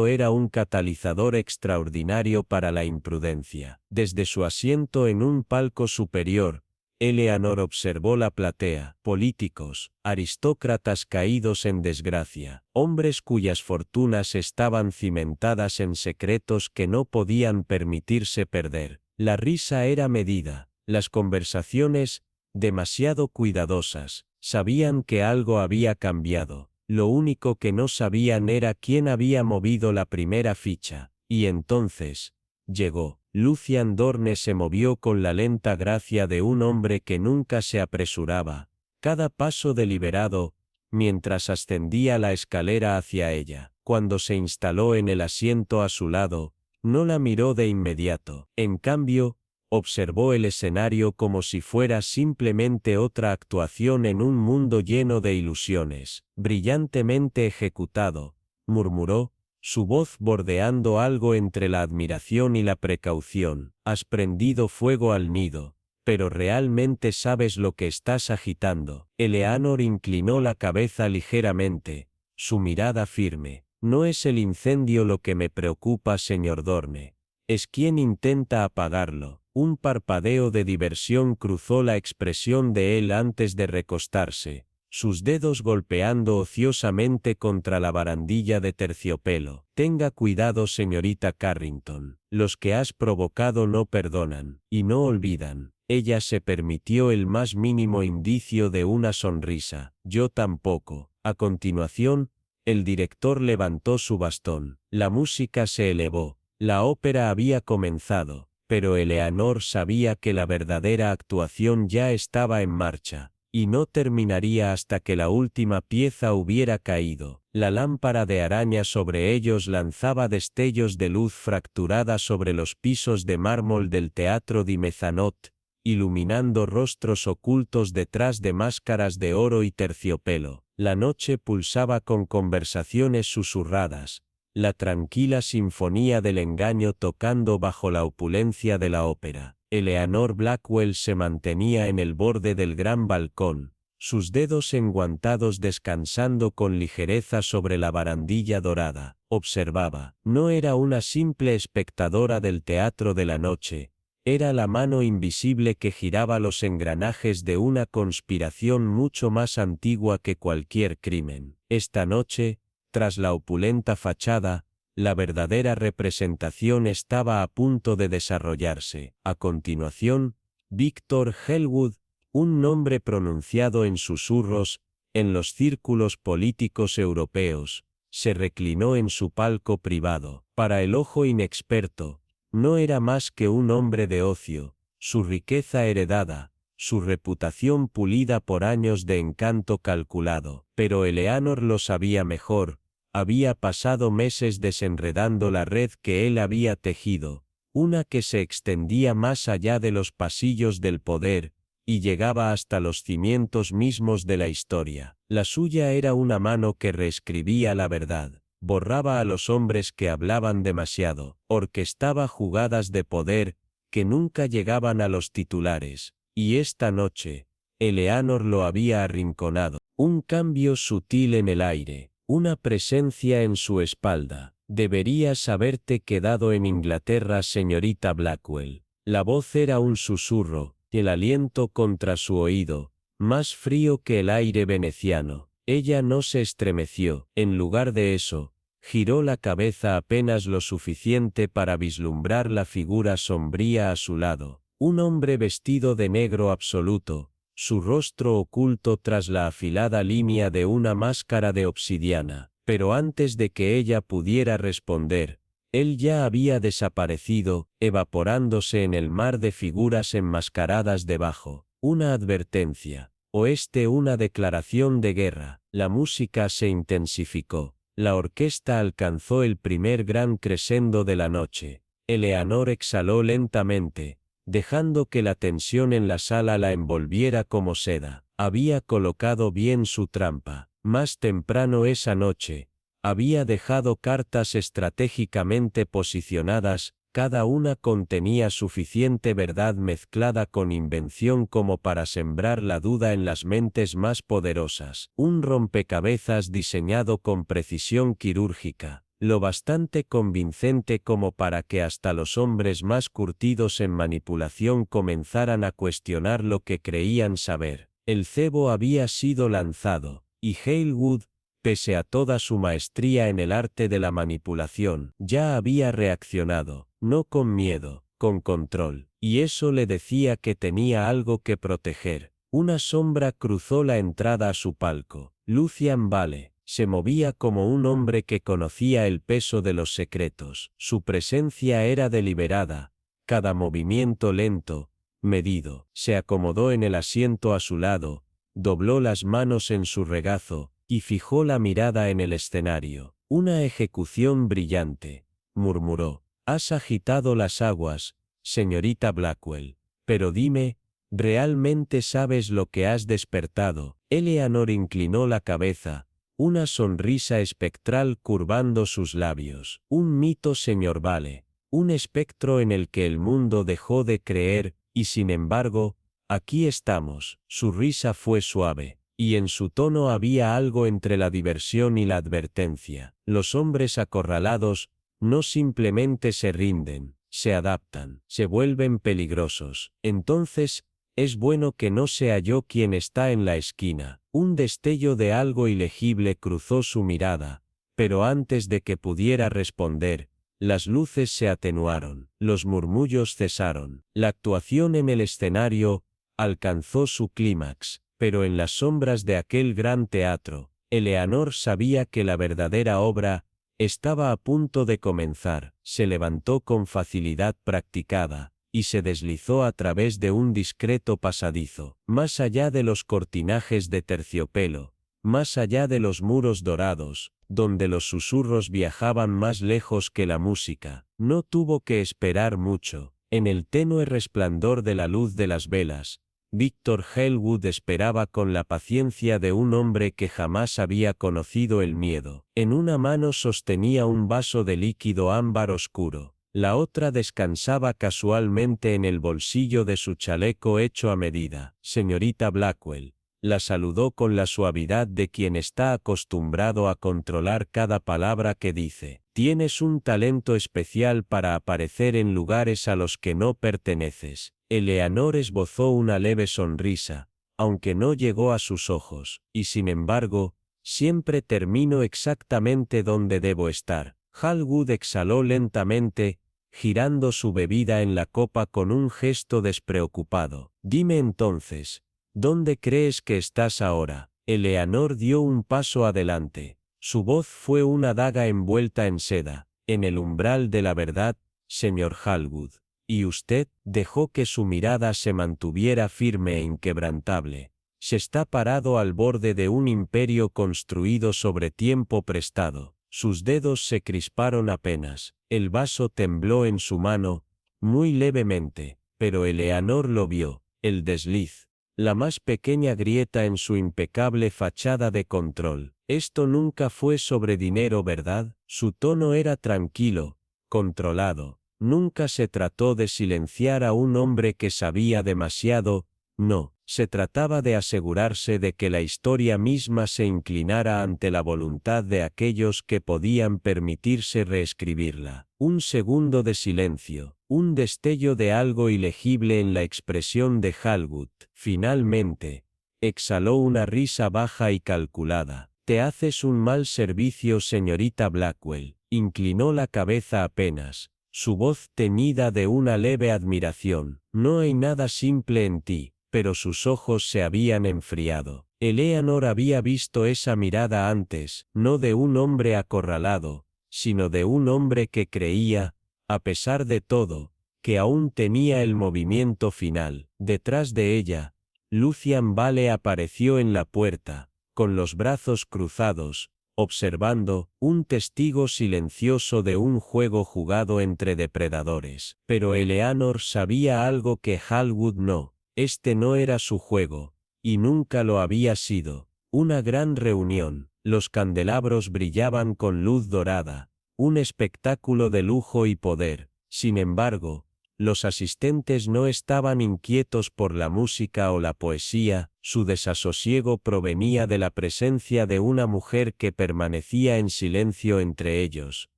era un catalizador extraordinario para la imprudencia. Desde su asiento en un palco superior, Eleanor observó la platea, políticos, aristócratas caídos en desgracia, hombres cuyas fortunas estaban cimentadas en secretos que no podían permitirse perder. La risa era medida, las conversaciones, demasiado cuidadosas, sabían que algo había cambiado, lo único que no sabían era quién había movido la primera ficha, y entonces, llegó. Lucian Dorne se movió con la lenta gracia de un hombre que nunca se apresuraba, cada paso deliberado, mientras ascendía la escalera hacia ella. Cuando se instaló en el asiento a su lado, no la miró de inmediato. En cambio, observó el escenario como si fuera simplemente otra actuación en un mundo lleno de ilusiones. Brillantemente ejecutado, murmuró, su voz bordeando algo entre la admiración y la precaución. Has prendido fuego al nido, pero realmente sabes lo que estás agitando. Eleanor inclinó la cabeza ligeramente, su mirada firme. No es el incendio lo que me preocupa, señor Dorne. Es quien intenta apagarlo. Un parpadeo de diversión cruzó la expresión de él antes de recostarse, sus dedos golpeando ociosamente contra la barandilla de terciopelo. Tenga cuidado, señorita Carrington. Los que has provocado no perdonan, y no olvidan. Ella se permitió el más mínimo indicio de una sonrisa. Yo tampoco. A continuación, el director levantó su bastón. La música se elevó. La ópera había comenzado, pero Eleanor sabía que la verdadera actuación ya estaba en marcha, y no terminaría hasta que la última pieza hubiera caído. La lámpara de araña sobre ellos lanzaba destellos de luz fracturada sobre los pisos de mármol del teatro di Mezzanot, iluminando rostros ocultos detrás de máscaras de oro y terciopelo. La noche pulsaba con conversaciones susurradas, la tranquila sinfonía del engaño tocando bajo la opulencia de la ópera. Eleanor Blackwell se mantenía en el borde del gran balcón, sus dedos enguantados descansando con ligereza sobre la barandilla dorada. Observaba. No era una simple espectadora del teatro de la noche, era la mano invisible que giraba los engranajes de una conspiración mucho más antigua que cualquier crimen. Esta noche, tras la opulenta fachada, la verdadera representación estaba a punto de desarrollarse. A continuación, Victor Hellwood, un nombre pronunciado en susurros, en los círculos políticos europeos, se reclinó en su palco privado. Para el ojo inexperto, no era más que un hombre de ocio, su riqueza heredada, su reputación pulida por años de encanto calculado. Pero Eleanor lo sabía mejor. Había pasado meses desenredando la red que él había tejido, una que se extendía más allá de los pasillos del poder, y llegaba hasta los cimientos mismos de la historia. La suya era una mano que reescribía la verdad, borraba a los hombres que hablaban demasiado, orquestaba jugadas de poder, que nunca llegaban a los titulares, y esta noche, Eleanor lo había arrinconado. Un cambio sutil en el aire, una presencia en su espalda. Deberías haberte quedado en Inglaterra, señorita Blackwell. La voz era un susurro, el aliento contra su oído, más frío que el aire veneciano. Ella no se estremeció. En lugar de eso, giró la cabeza apenas lo suficiente para vislumbrar la figura sombría a su lado. Un hombre vestido de negro absoluto, su rostro oculto tras la afilada línea de una máscara de obsidiana. Pero antes de que ella pudiera responder, él ya había desaparecido, evaporándose en el mar de figuras enmascaradas debajo. Una advertencia, o una declaración de guerra. La música se intensificó. La orquesta alcanzó el primer gran crescendo de la noche. Eleanor exhaló lentamente, dejando que la tensión en la sala la envolviera como seda. Había colocado bien su trampa. Más temprano esa noche, había dejado cartas estratégicamente posicionadas, cada una contenía suficiente verdad mezclada con invención como para sembrar la duda en las mentes más poderosas. Un rompecabezas diseñado con precisión quirúrgica, lo bastante convincente como para que hasta los hombres más curtidos en manipulación comenzaran a cuestionar lo que creían saber. El cebo había sido lanzado, y Halewood, pese a toda su maestría en el arte de la manipulación, ya había reaccionado, no con miedo, con control, y eso le decía que tenía algo que proteger. Una sombra cruzó la entrada a su palco. Lucian Vale se movía como un hombre que conocía el peso de los secretos. Su presencia era deliberada, cada movimiento lento, medido. Se acomodó en el asiento a su lado, dobló las manos en su regazo, y fijó la mirada en el escenario. Una ejecución brillante, murmuró. Has agitado las aguas, señorita Blackwell. Pero dime, ¿realmente sabes lo que has despertado? Eleanor inclinó la cabeza, una sonrisa espectral curvando sus labios. Un mito, señor Vale, un espectro en el que el mundo dejó de creer, y sin embargo, aquí estamos. Su risa fue suave, y en su tono había algo entre la diversión y la advertencia. Los hombres acorralados no simplemente se rinden, se adaptan, se vuelven peligrosos. Entonces, Es bueno que no sea yo quien está en la esquina. Un destello de algo ilegible cruzó su mirada, pero antes de que pudiera responder, las luces se atenuaron, los murmullos cesaron. La actuación en el escenario alcanzó su clímax, pero en las sombras de aquel gran teatro, Eleanor sabía que la verdadera obra estaba a punto de comenzar. Se levantó con facilidad practicada, y se deslizó a través de un discreto pasadizo, más allá de los cortinajes de terciopelo, más allá de los muros dorados, donde los susurros viajaban más lejos que la música. No tuvo que esperar mucho. En el tenue resplandor de la luz de las velas, Víctor Hellwood esperaba con la paciencia de un hombre que jamás había conocido el miedo. En una mano sostenía un vaso de líquido ámbar oscuro. La otra descansaba casualmente en el bolsillo de su chaleco hecho a medida. Señorita Blackwell, la saludó con la suavidad de quien está acostumbrado a controlar cada palabra que dice. Tienes un talento especial para aparecer en lugares a los que no perteneces. Eleanor esbozó una leve sonrisa, aunque no llegó a sus ojos, y sin embargo, siempre termino exactamente donde debo estar. Hallwood exhaló lentamente, girando su bebida en la copa con un gesto despreocupado. Dime entonces, ¿dónde crees que estás ahora? Eleanor dio un paso adelante. Su voz fue una daga envuelta en seda. En el umbral de la verdad, señor Hallwood. Y usted dejó que su mirada se mantuviera firme e inquebrantable. Se está parado al borde de un imperio construido sobre tiempo prestado. Sus dedos se crisparon apenas. El vaso tembló en su mano, muy levemente, pero Eleanor lo vio. El desliz, la más pequeña grieta en su impecable fachada de control. Esto nunca fue sobre dinero, ¿verdad? Su tono era tranquilo, controlado. Nunca se trató de silenciar a un hombre que sabía demasiado, no, se trataba de asegurarse de que la historia misma se inclinara ante la voluntad de aquellos que podían permitirse reescribirla. Un segundo de silencio, un destello de algo ilegible en la expresión de Hallwood. Finalmente, exhaló una risa baja y calculada. Te haces un mal servicio, señorita Blackwell. Inclinó la cabeza apenas, su voz teñida de una leve admiración. No hay nada simple en ti. Pero sus ojos se habían enfriado. Eleanor había visto esa mirada antes, no de un hombre acorralado, sino de un hombre que creía, a pesar de todo, que aún tenía el movimiento final. Detrás de ella, Lucian Vale apareció en la puerta, con los brazos cruzados, observando, un testigo silencioso de un juego jugado entre depredadores. Pero Eleanor sabía algo que Hallwood no. Este no era su juego, y nunca lo había sido. Una gran reunión, los candelabros brillaban con luz dorada, un espectáculo de lujo y poder. Sin embargo, los asistentes no estaban inquietos por la música o la poesía, su desasosiego provenía de la presencia de una mujer que permanecía en silencio entre ellos,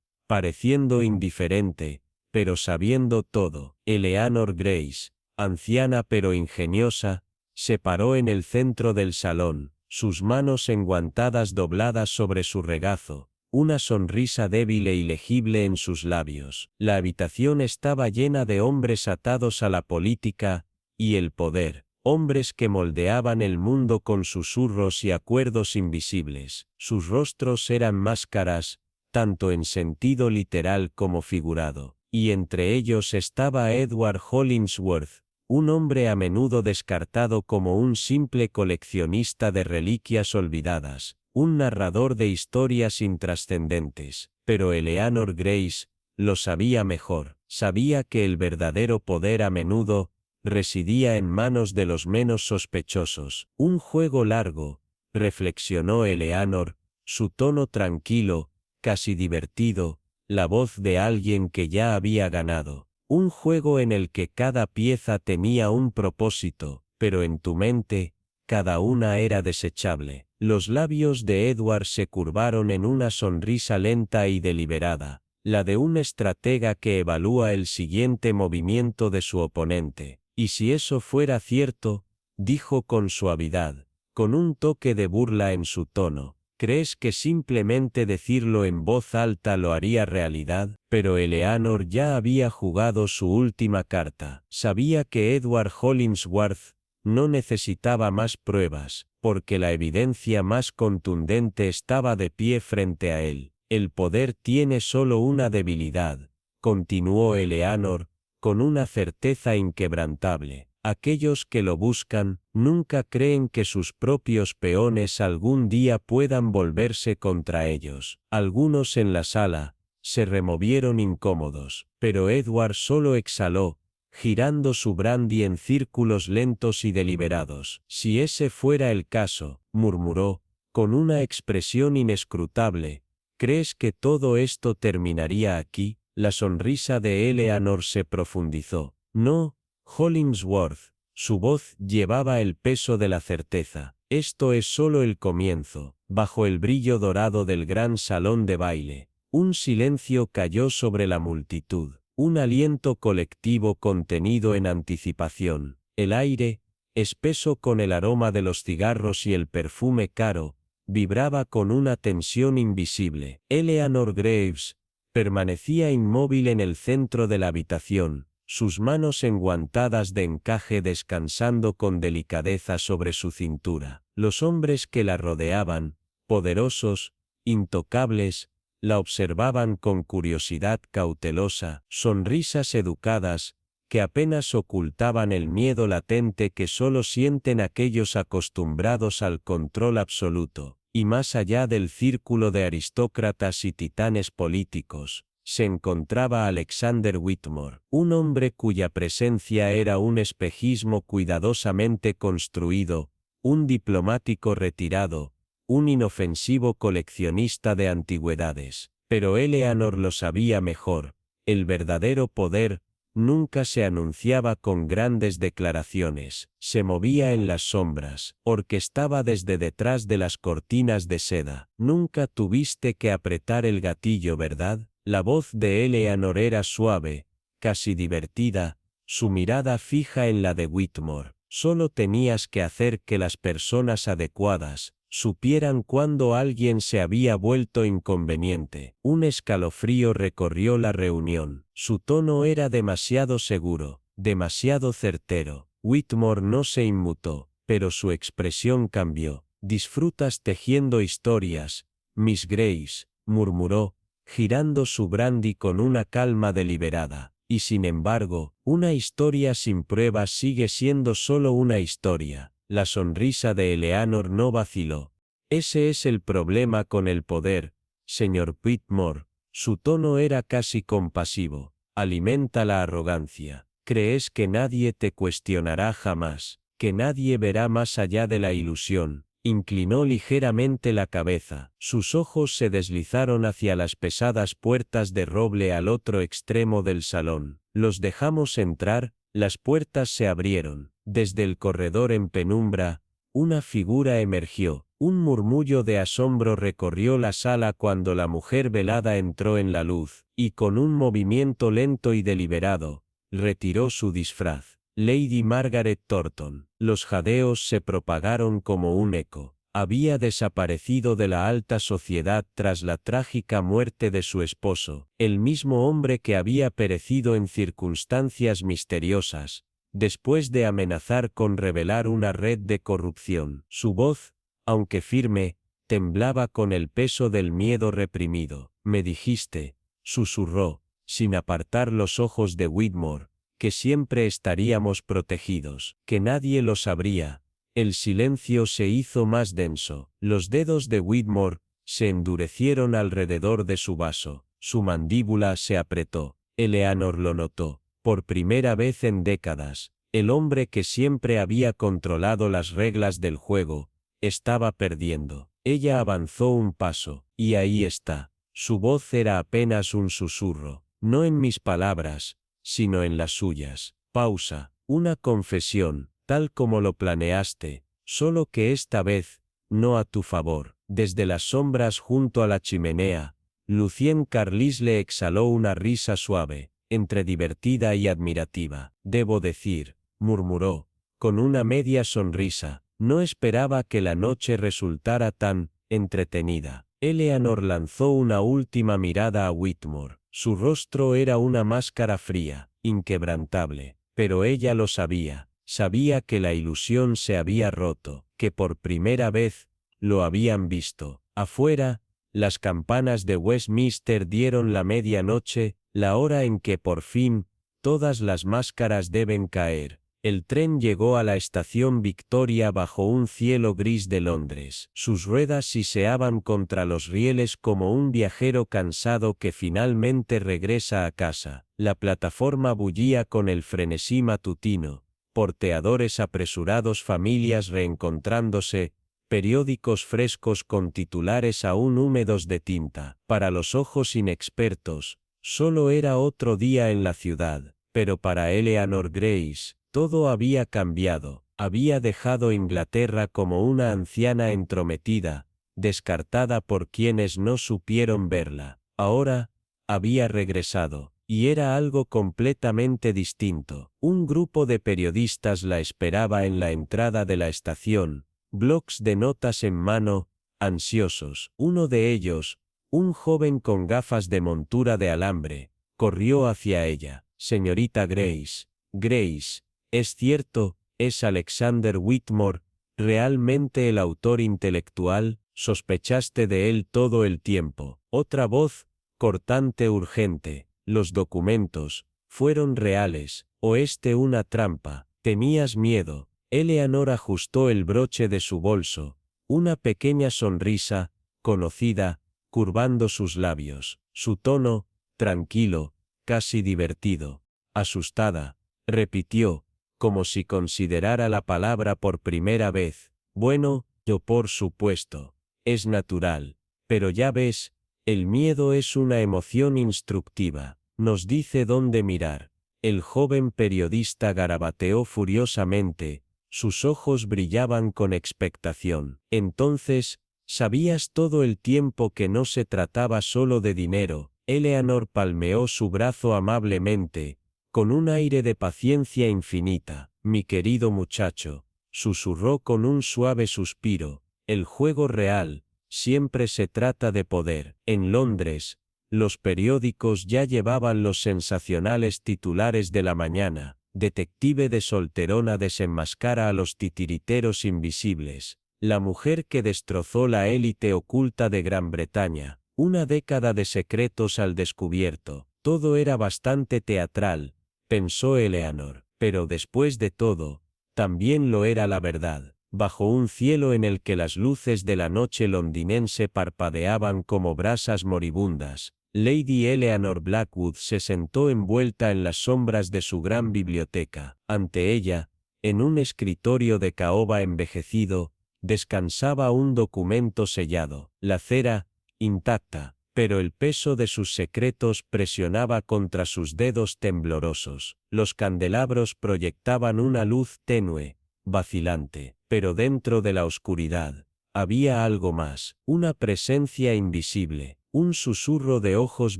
pareciendo indiferente, pero sabiendo todo. Eleanor Grace, anciana pero ingeniosa, se paró en el centro del salón, sus manos enguantadas dobladas sobre su regazo, una sonrisa débil e ilegible en sus labios. La habitación estaba llena de hombres atados a la política y el poder, hombres que moldeaban el mundo con susurros y acuerdos invisibles. Sus rostros eran máscaras, tanto en sentido literal como figurado, y entre ellos estaba Edward Hollingsworth, un hombre a menudo descartado como un simple coleccionista de reliquias olvidadas, un narrador de historias intrascendentes. Pero Eleanor Grace lo sabía mejor, sabía que el verdadero poder a menudo residía en manos de los menos sospechosos. Un juego largo, reflexionó Eleanor, su tono tranquilo, casi divertido, la voz de alguien que ya había ganado. Un juego en el que cada pieza tenía un propósito, pero en tu mente, cada una era desechable. Los labios de Edward se curvaron en una sonrisa lenta y deliberada, la de un estratega que evalúa el siguiente movimiento de su oponente, Y si eso fuera cierto, dijo con suavidad, con un toque de burla en su tono, ¿crees que simplemente decirlo en voz alta lo haría realidad? Pero Eleanor ya había jugado su última carta. Sabía que Edward Hollingsworth no necesitaba más pruebas, porque la evidencia más contundente estaba de pie frente a él. El poder tiene solo una debilidad, continuó Eleanor, con una certeza inquebrantable. Aquellos que lo buscan, nunca creen que sus propios peones algún día puedan volverse contra ellos. Algunos en la sala se removieron incómodos, pero Edward solo exhaló, girando su brandy en círculos lentos y deliberados. Si ese fuera el caso, murmuró, con una expresión inescrutable, ¿crees que todo esto terminaría aquí? La sonrisa de Eleanor se profundizó. No, Hollingsworth, su voz llevaba el peso de la certeza. Esto es solo el comienzo. Bajo el brillo dorado del gran salón de baile, un silencio cayó sobre la multitud, un aliento colectivo contenido en anticipación. El aire, espeso con el aroma de los cigarros y el perfume caro, vibraba con una tensión invisible. Eleanor Graves permanecía inmóvil en el centro de la habitación, sus manos enguantadas de encaje descansando con delicadeza sobre su cintura. Los hombres que la rodeaban, poderosos, intocables, la observaban con curiosidad cautelosa, sonrisas educadas, que apenas ocultaban el miedo latente que solo sienten aquellos acostumbrados al control absoluto. Y más allá del círculo de aristócratas y titanes políticos, se encontraba Alexander Whitmore, un hombre cuya presencia era un espejismo cuidadosamente construido, un diplomático retirado, un inofensivo coleccionista de antigüedades. Pero Eleanor lo sabía mejor, el verdadero poder nunca se anunciaba con grandes declaraciones, se movía en las sombras, orquestaba desde detrás de las cortinas de seda. Nunca tuviste que apretar el gatillo, ¿verdad? La voz de Eleanor era suave, casi divertida, su mirada fija en la de Whitmore. Solo tenías que hacer que las personas adecuadas supieran cuando alguien se había vuelto inconveniente. Un escalofrío recorrió la reunión. Su tono era demasiado seguro, demasiado certero. Whitmore no se inmutó, pero su expresión cambió. «Disfrutas tejiendo historias, Miss Grace», murmuró, girando su brandy con una calma deliberada. Y sin embargo, una historia sin pruebas sigue siendo solo una historia. La sonrisa de Eleanor no vaciló. Ese es el problema con el poder, señor Whitmore. Su tono era casi compasivo. Alimenta la arrogancia. Crees que nadie te cuestionará jamás, que nadie verá más allá de la ilusión. Inclinó ligeramente la cabeza. Sus ojos se deslizaron hacia las pesadas puertas de roble al otro extremo del salón. Los dejamos entrar, las puertas se abrieron. Desde el corredor en penumbra, una figura emergió. Un murmullo de asombro recorrió la sala cuando la mujer velada entró en la luz, y con un movimiento lento y deliberado, retiró su disfraz. Lady Margaret Thornton. Los jadeos se propagaron como un eco. Había desaparecido de la alta sociedad tras la trágica muerte de su esposo, el mismo hombre que había perecido en circunstancias misteriosas, después de amenazar con revelar una red de corrupción. Su voz, aunque firme, temblaba con el peso del miedo reprimido. «Me dijiste», susurró, sin apartar los ojos de Whitmore, «que siempre estaríamos protegidos, que nadie lo sabría». El silencio se hizo más denso. Los dedos de Whitmore se endurecieron alrededor de su vaso. Su mandíbula se apretó. Eleanor lo notó. Por primera vez en décadas, el hombre que siempre había controlado las reglas del juego, estaba perdiendo. Ella avanzó un paso, y ahí está. Su voz era apenas un susurro. «No en mis palabras, sino en las suyas». Pausa. «Una confesión, tal como lo planeaste, solo que esta vez, no a tu favor». Desde las sombras junto a la chimenea, Lucien Carlisle exhaló una risa suave, entre divertida y admirativa. «Debo decir», murmuró, con una media sonrisa. No esperaba que la noche resultara tan entretenida. Eleanor lanzó una última mirada a Whitmore. Su rostro era una máscara fría, inquebrantable, pero ella lo sabía. Sabía que la ilusión se había roto, que por primera vez lo habían visto. Afuera, las campanas de Westminster dieron la medianoche, la hora en que por fin todas las máscaras deben caer. El tren llegó a la estación Victoria bajo un cielo gris de Londres. Sus ruedas siseaban contra los rieles como un viajero cansado que finalmente regresa a casa. La plataforma bullía con el frenesí matutino. Porteadores apresurados, familias reencontrándose, periódicos frescos con titulares aún húmedos de tinta. Para los ojos inexpertos, solo era otro día en la ciudad, pero para Eleanor Grace, todo había cambiado. Había dejado Inglaterra como una anciana entrometida, descartada por quienes no supieron verla. Ahora, había regresado, y era algo completamente distinto. Un grupo de periodistas la esperaba en la entrada de la estación, blocs de notas en mano, ansiosos. Uno de ellos, un joven con gafas de montura de alambre, corrió hacia ella. Señorita Grace, Grace, es cierto, es Alexander Whitmore, realmente el autor intelectual, sospechaste de él todo el tiempo. Otra voz, cortante urgente, los documentos, fueron reales, o una trampa, tenías miedo. Eleanor ajustó el broche de su bolso, una pequeña sonrisa, conocida, curvando sus labios, su tono, tranquilo, casi divertido. Asustada, repitió, como si considerara la palabra por primera vez. Bueno, yo por supuesto, es natural, pero ya ves, el miedo es una emoción instructiva, nos dice dónde mirar. El joven periodista garabateó furiosamente, sus ojos brillaban con expectación. Entonces, sabías todo el tiempo que no se trataba solo de dinero. Eleanor palmeó su brazo amablemente, con un aire de paciencia infinita. Mi querido muchacho, susurró con un suave suspiro, el juego real, siempre se trata de poder. En Londres, los periódicos ya llevaban los sensacionales titulares de la mañana. Detective de solterona desenmascara a los titiriteros invisibles. La mujer que destrozó la élite oculta de Gran Bretaña. Una década de secretos al descubierto. Todo era bastante teatral, pensó Eleanor, pero después de todo, también lo era la verdad. Bajo un cielo en el que las luces de la noche londinense parpadeaban como brasas moribundas, Lady Eleanor Blackwood se sentó envuelta en las sombras de su gran biblioteca. Ante ella, en un escritorio de caoba envejecido, descansaba un documento sellado. La cera, intacta, pero el peso de sus secretos presionaba contra sus dedos temblorosos. Los candelabros proyectaban una luz tenue, vacilante, pero dentro de la oscuridad, había algo más, una presencia invisible. Un susurro de ojos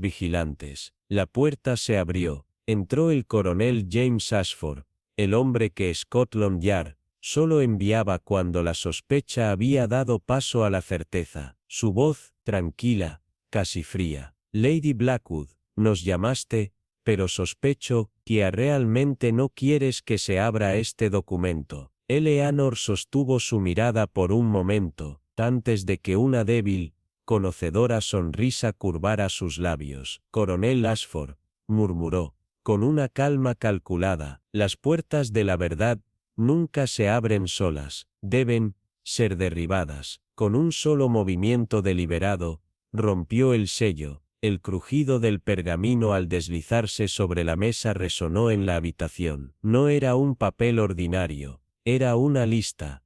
vigilantes. La puerta se abrió. Entró el coronel James Ashford, el hombre que Scotland Yard solo enviaba cuando la sospecha había dado paso a la certeza. Su voz, tranquila, casi fría. Lady Blackwood, nos llamaste, pero sospecho que realmente no quieres que se abra este documento. Eleanor sostuvo su mirada por un momento, antes de que una débil, conocedora sonrisa curvara sus labios. Coronel Ashford, murmuró, con una calma calculada, las puertas de la verdad nunca se abren solas, deben ser derribadas. Con un solo movimiento deliberado, rompió el sello. El crujido del pergamino al deslizarse sobre la mesa resonó en la habitación. No era un papel ordinario, era una lista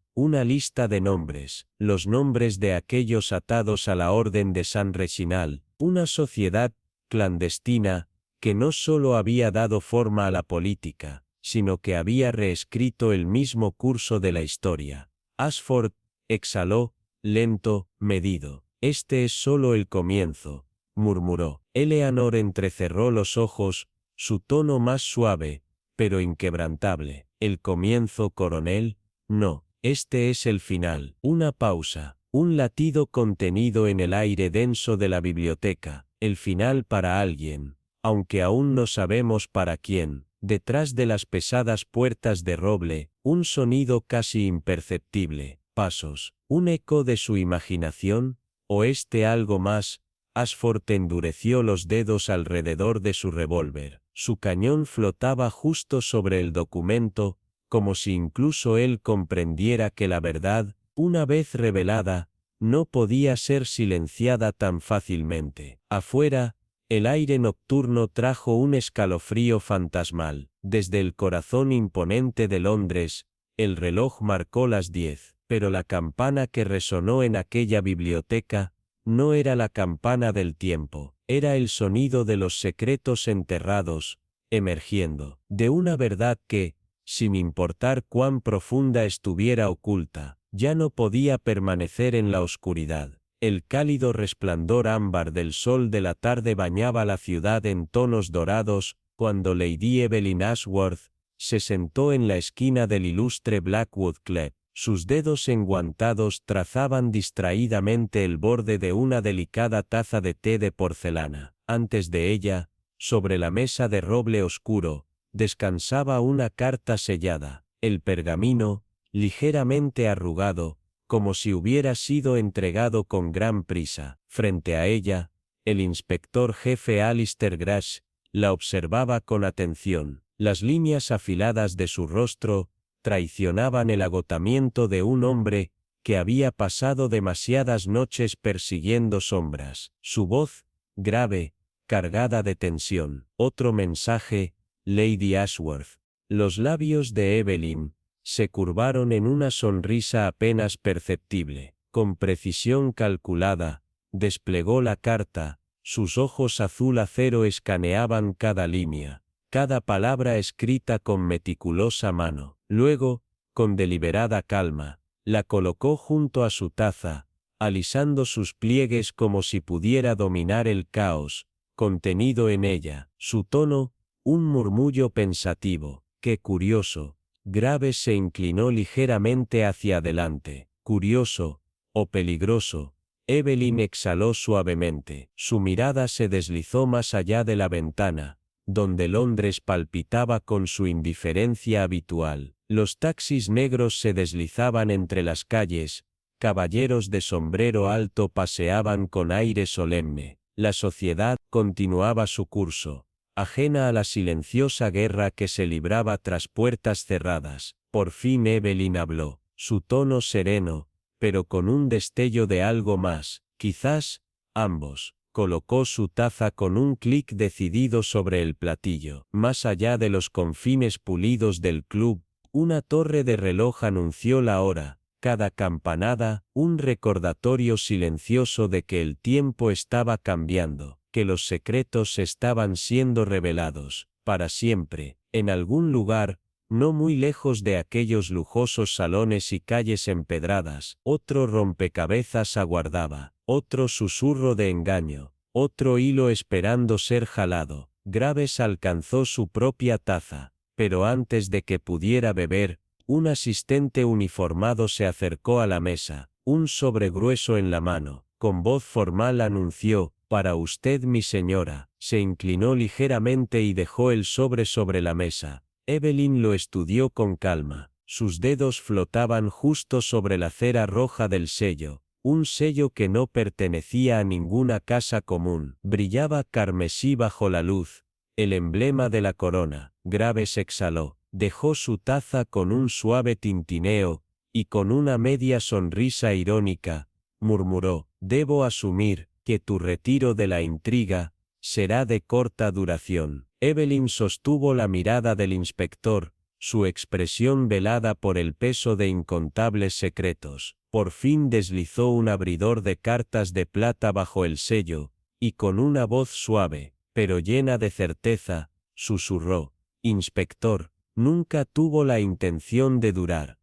de nombres, los nombres de aquellos atados a la Orden de San Reginald, una sociedad clandestina que no solo había dado forma a la política, sino que había reescrito el mismo curso de la historia. Ashford exhaló, lento, medido. Este es solo el comienzo, murmuró. Eleanor entrecerró los ojos, su tono más suave, pero inquebrantable. ¿El comienzo, coronel? No, este es el final. Una pausa, un latido contenido en el aire denso de la biblioteca, el final para alguien, aunque aún no sabemos para quién. Detrás de las pesadas puertas de roble, un sonido casi imperceptible, pasos, un eco de su imaginación, o algo más. Ashford endureció los dedos alrededor de su revólver. Su cañón flotaba justo sobre el documento, como si incluso él comprendiera que la verdad, una vez revelada, no podía ser silenciada tan fácilmente. Afuera, el aire nocturno trajo un escalofrío fantasmal. Desde el corazón imponente de Londres, el reloj marcó las 10, pero la campana que resonó en aquella biblioteca no era la campana del tiempo, era el sonido de los secretos enterrados, emergiendo, de una verdad que, sin importar cuán profunda estuviera oculta, ya no podía permanecer en la oscuridad. El cálido resplandor ámbar del sol de la tarde bañaba la ciudad en tonos dorados, cuando Lady Evelyn Ashworth se sentó en la esquina del ilustre Blackwood Club. Sus dedos enguantados trazaban distraídamente el borde de una delicada taza de té de porcelana. Antes de ella, sobre la mesa de roble oscuro, descansaba una carta sellada. El pergamino, ligeramente arrugado, como si hubiera sido entregado con gran prisa. Frente a ella, el inspector jefe Alister Grash la observaba con atención. Las líneas afiladas de su rostro traicionaban el agotamiento de un hombre que había pasado demasiadas noches persiguiendo sombras. Su voz, grave, cargada de tensión. Otro mensaje, Lady Ashworth. Los labios de Evelyn se curvaron en una sonrisa apenas perceptible. Con precisión calculada, desplegó la carta, sus ojos azul acero escaneaban cada línea, cada palabra escrita con meticulosa mano. Luego, con deliberada calma, la colocó junto a su taza, alisando sus pliegues como si pudiera dominar el caos contenido en ella. Su tono, un murmullo pensativo. Qué curioso. Graves se inclinó ligeramente hacia adelante. Curioso, o peligroso. Evelyn exhaló suavemente. Su mirada se deslizó más allá de la ventana, donde Londres palpitaba con su indiferencia habitual. Los taxis negros se deslizaban entre las calles, caballeros de sombrero alto paseaban con aire solemne. La sociedad continuaba su curso, ajena a la silenciosa guerra que se libraba tras puertas cerradas. Por fin Evelyn habló, su tono sereno, pero con un destello de algo más, quizás, ambos. Colocó su taza con un clic decidido sobre el platillo. Más allá de los confines pulidos del club, una torre de reloj anunció la hora. Cada campanada, un recordatorio silencioso de que el tiempo estaba cambiando, que los secretos estaban siendo revelados, para siempre, en algún lugar, no muy lejos de aquellos lujosos salones y calles empedradas. Otro rompecabezas aguardaba, otro susurro de engaño, otro hilo esperando ser jalado. Graves alcanzó su propia taza, pero antes de que pudiera beber, un asistente uniformado se acercó a la mesa, un sobre grueso en la mano. Con voz formal anunció, «Para usted, mi señora». Se inclinó ligeramente y dejó el sobre la mesa. Evelyn lo estudió con calma. Sus dedos flotaban justo sobre la cera roja del sello, un sello que no pertenecía a ninguna casa común. Brillaba carmesí bajo la luz, el emblema de la corona. Graves exhaló. Dejó su taza con un suave tintineo, y con una media sonrisa irónica, murmuró, «Debo asumir que tu retiro de la intriga será de corta duración». Evelyn sostuvo la mirada del inspector, su expresión velada por el peso de incontables secretos. Por fin deslizó un abridor de cartas de plata bajo el sello, y con una voz suave, pero llena de certeza, susurró, «Inspector, nunca tuvo la intención de durar».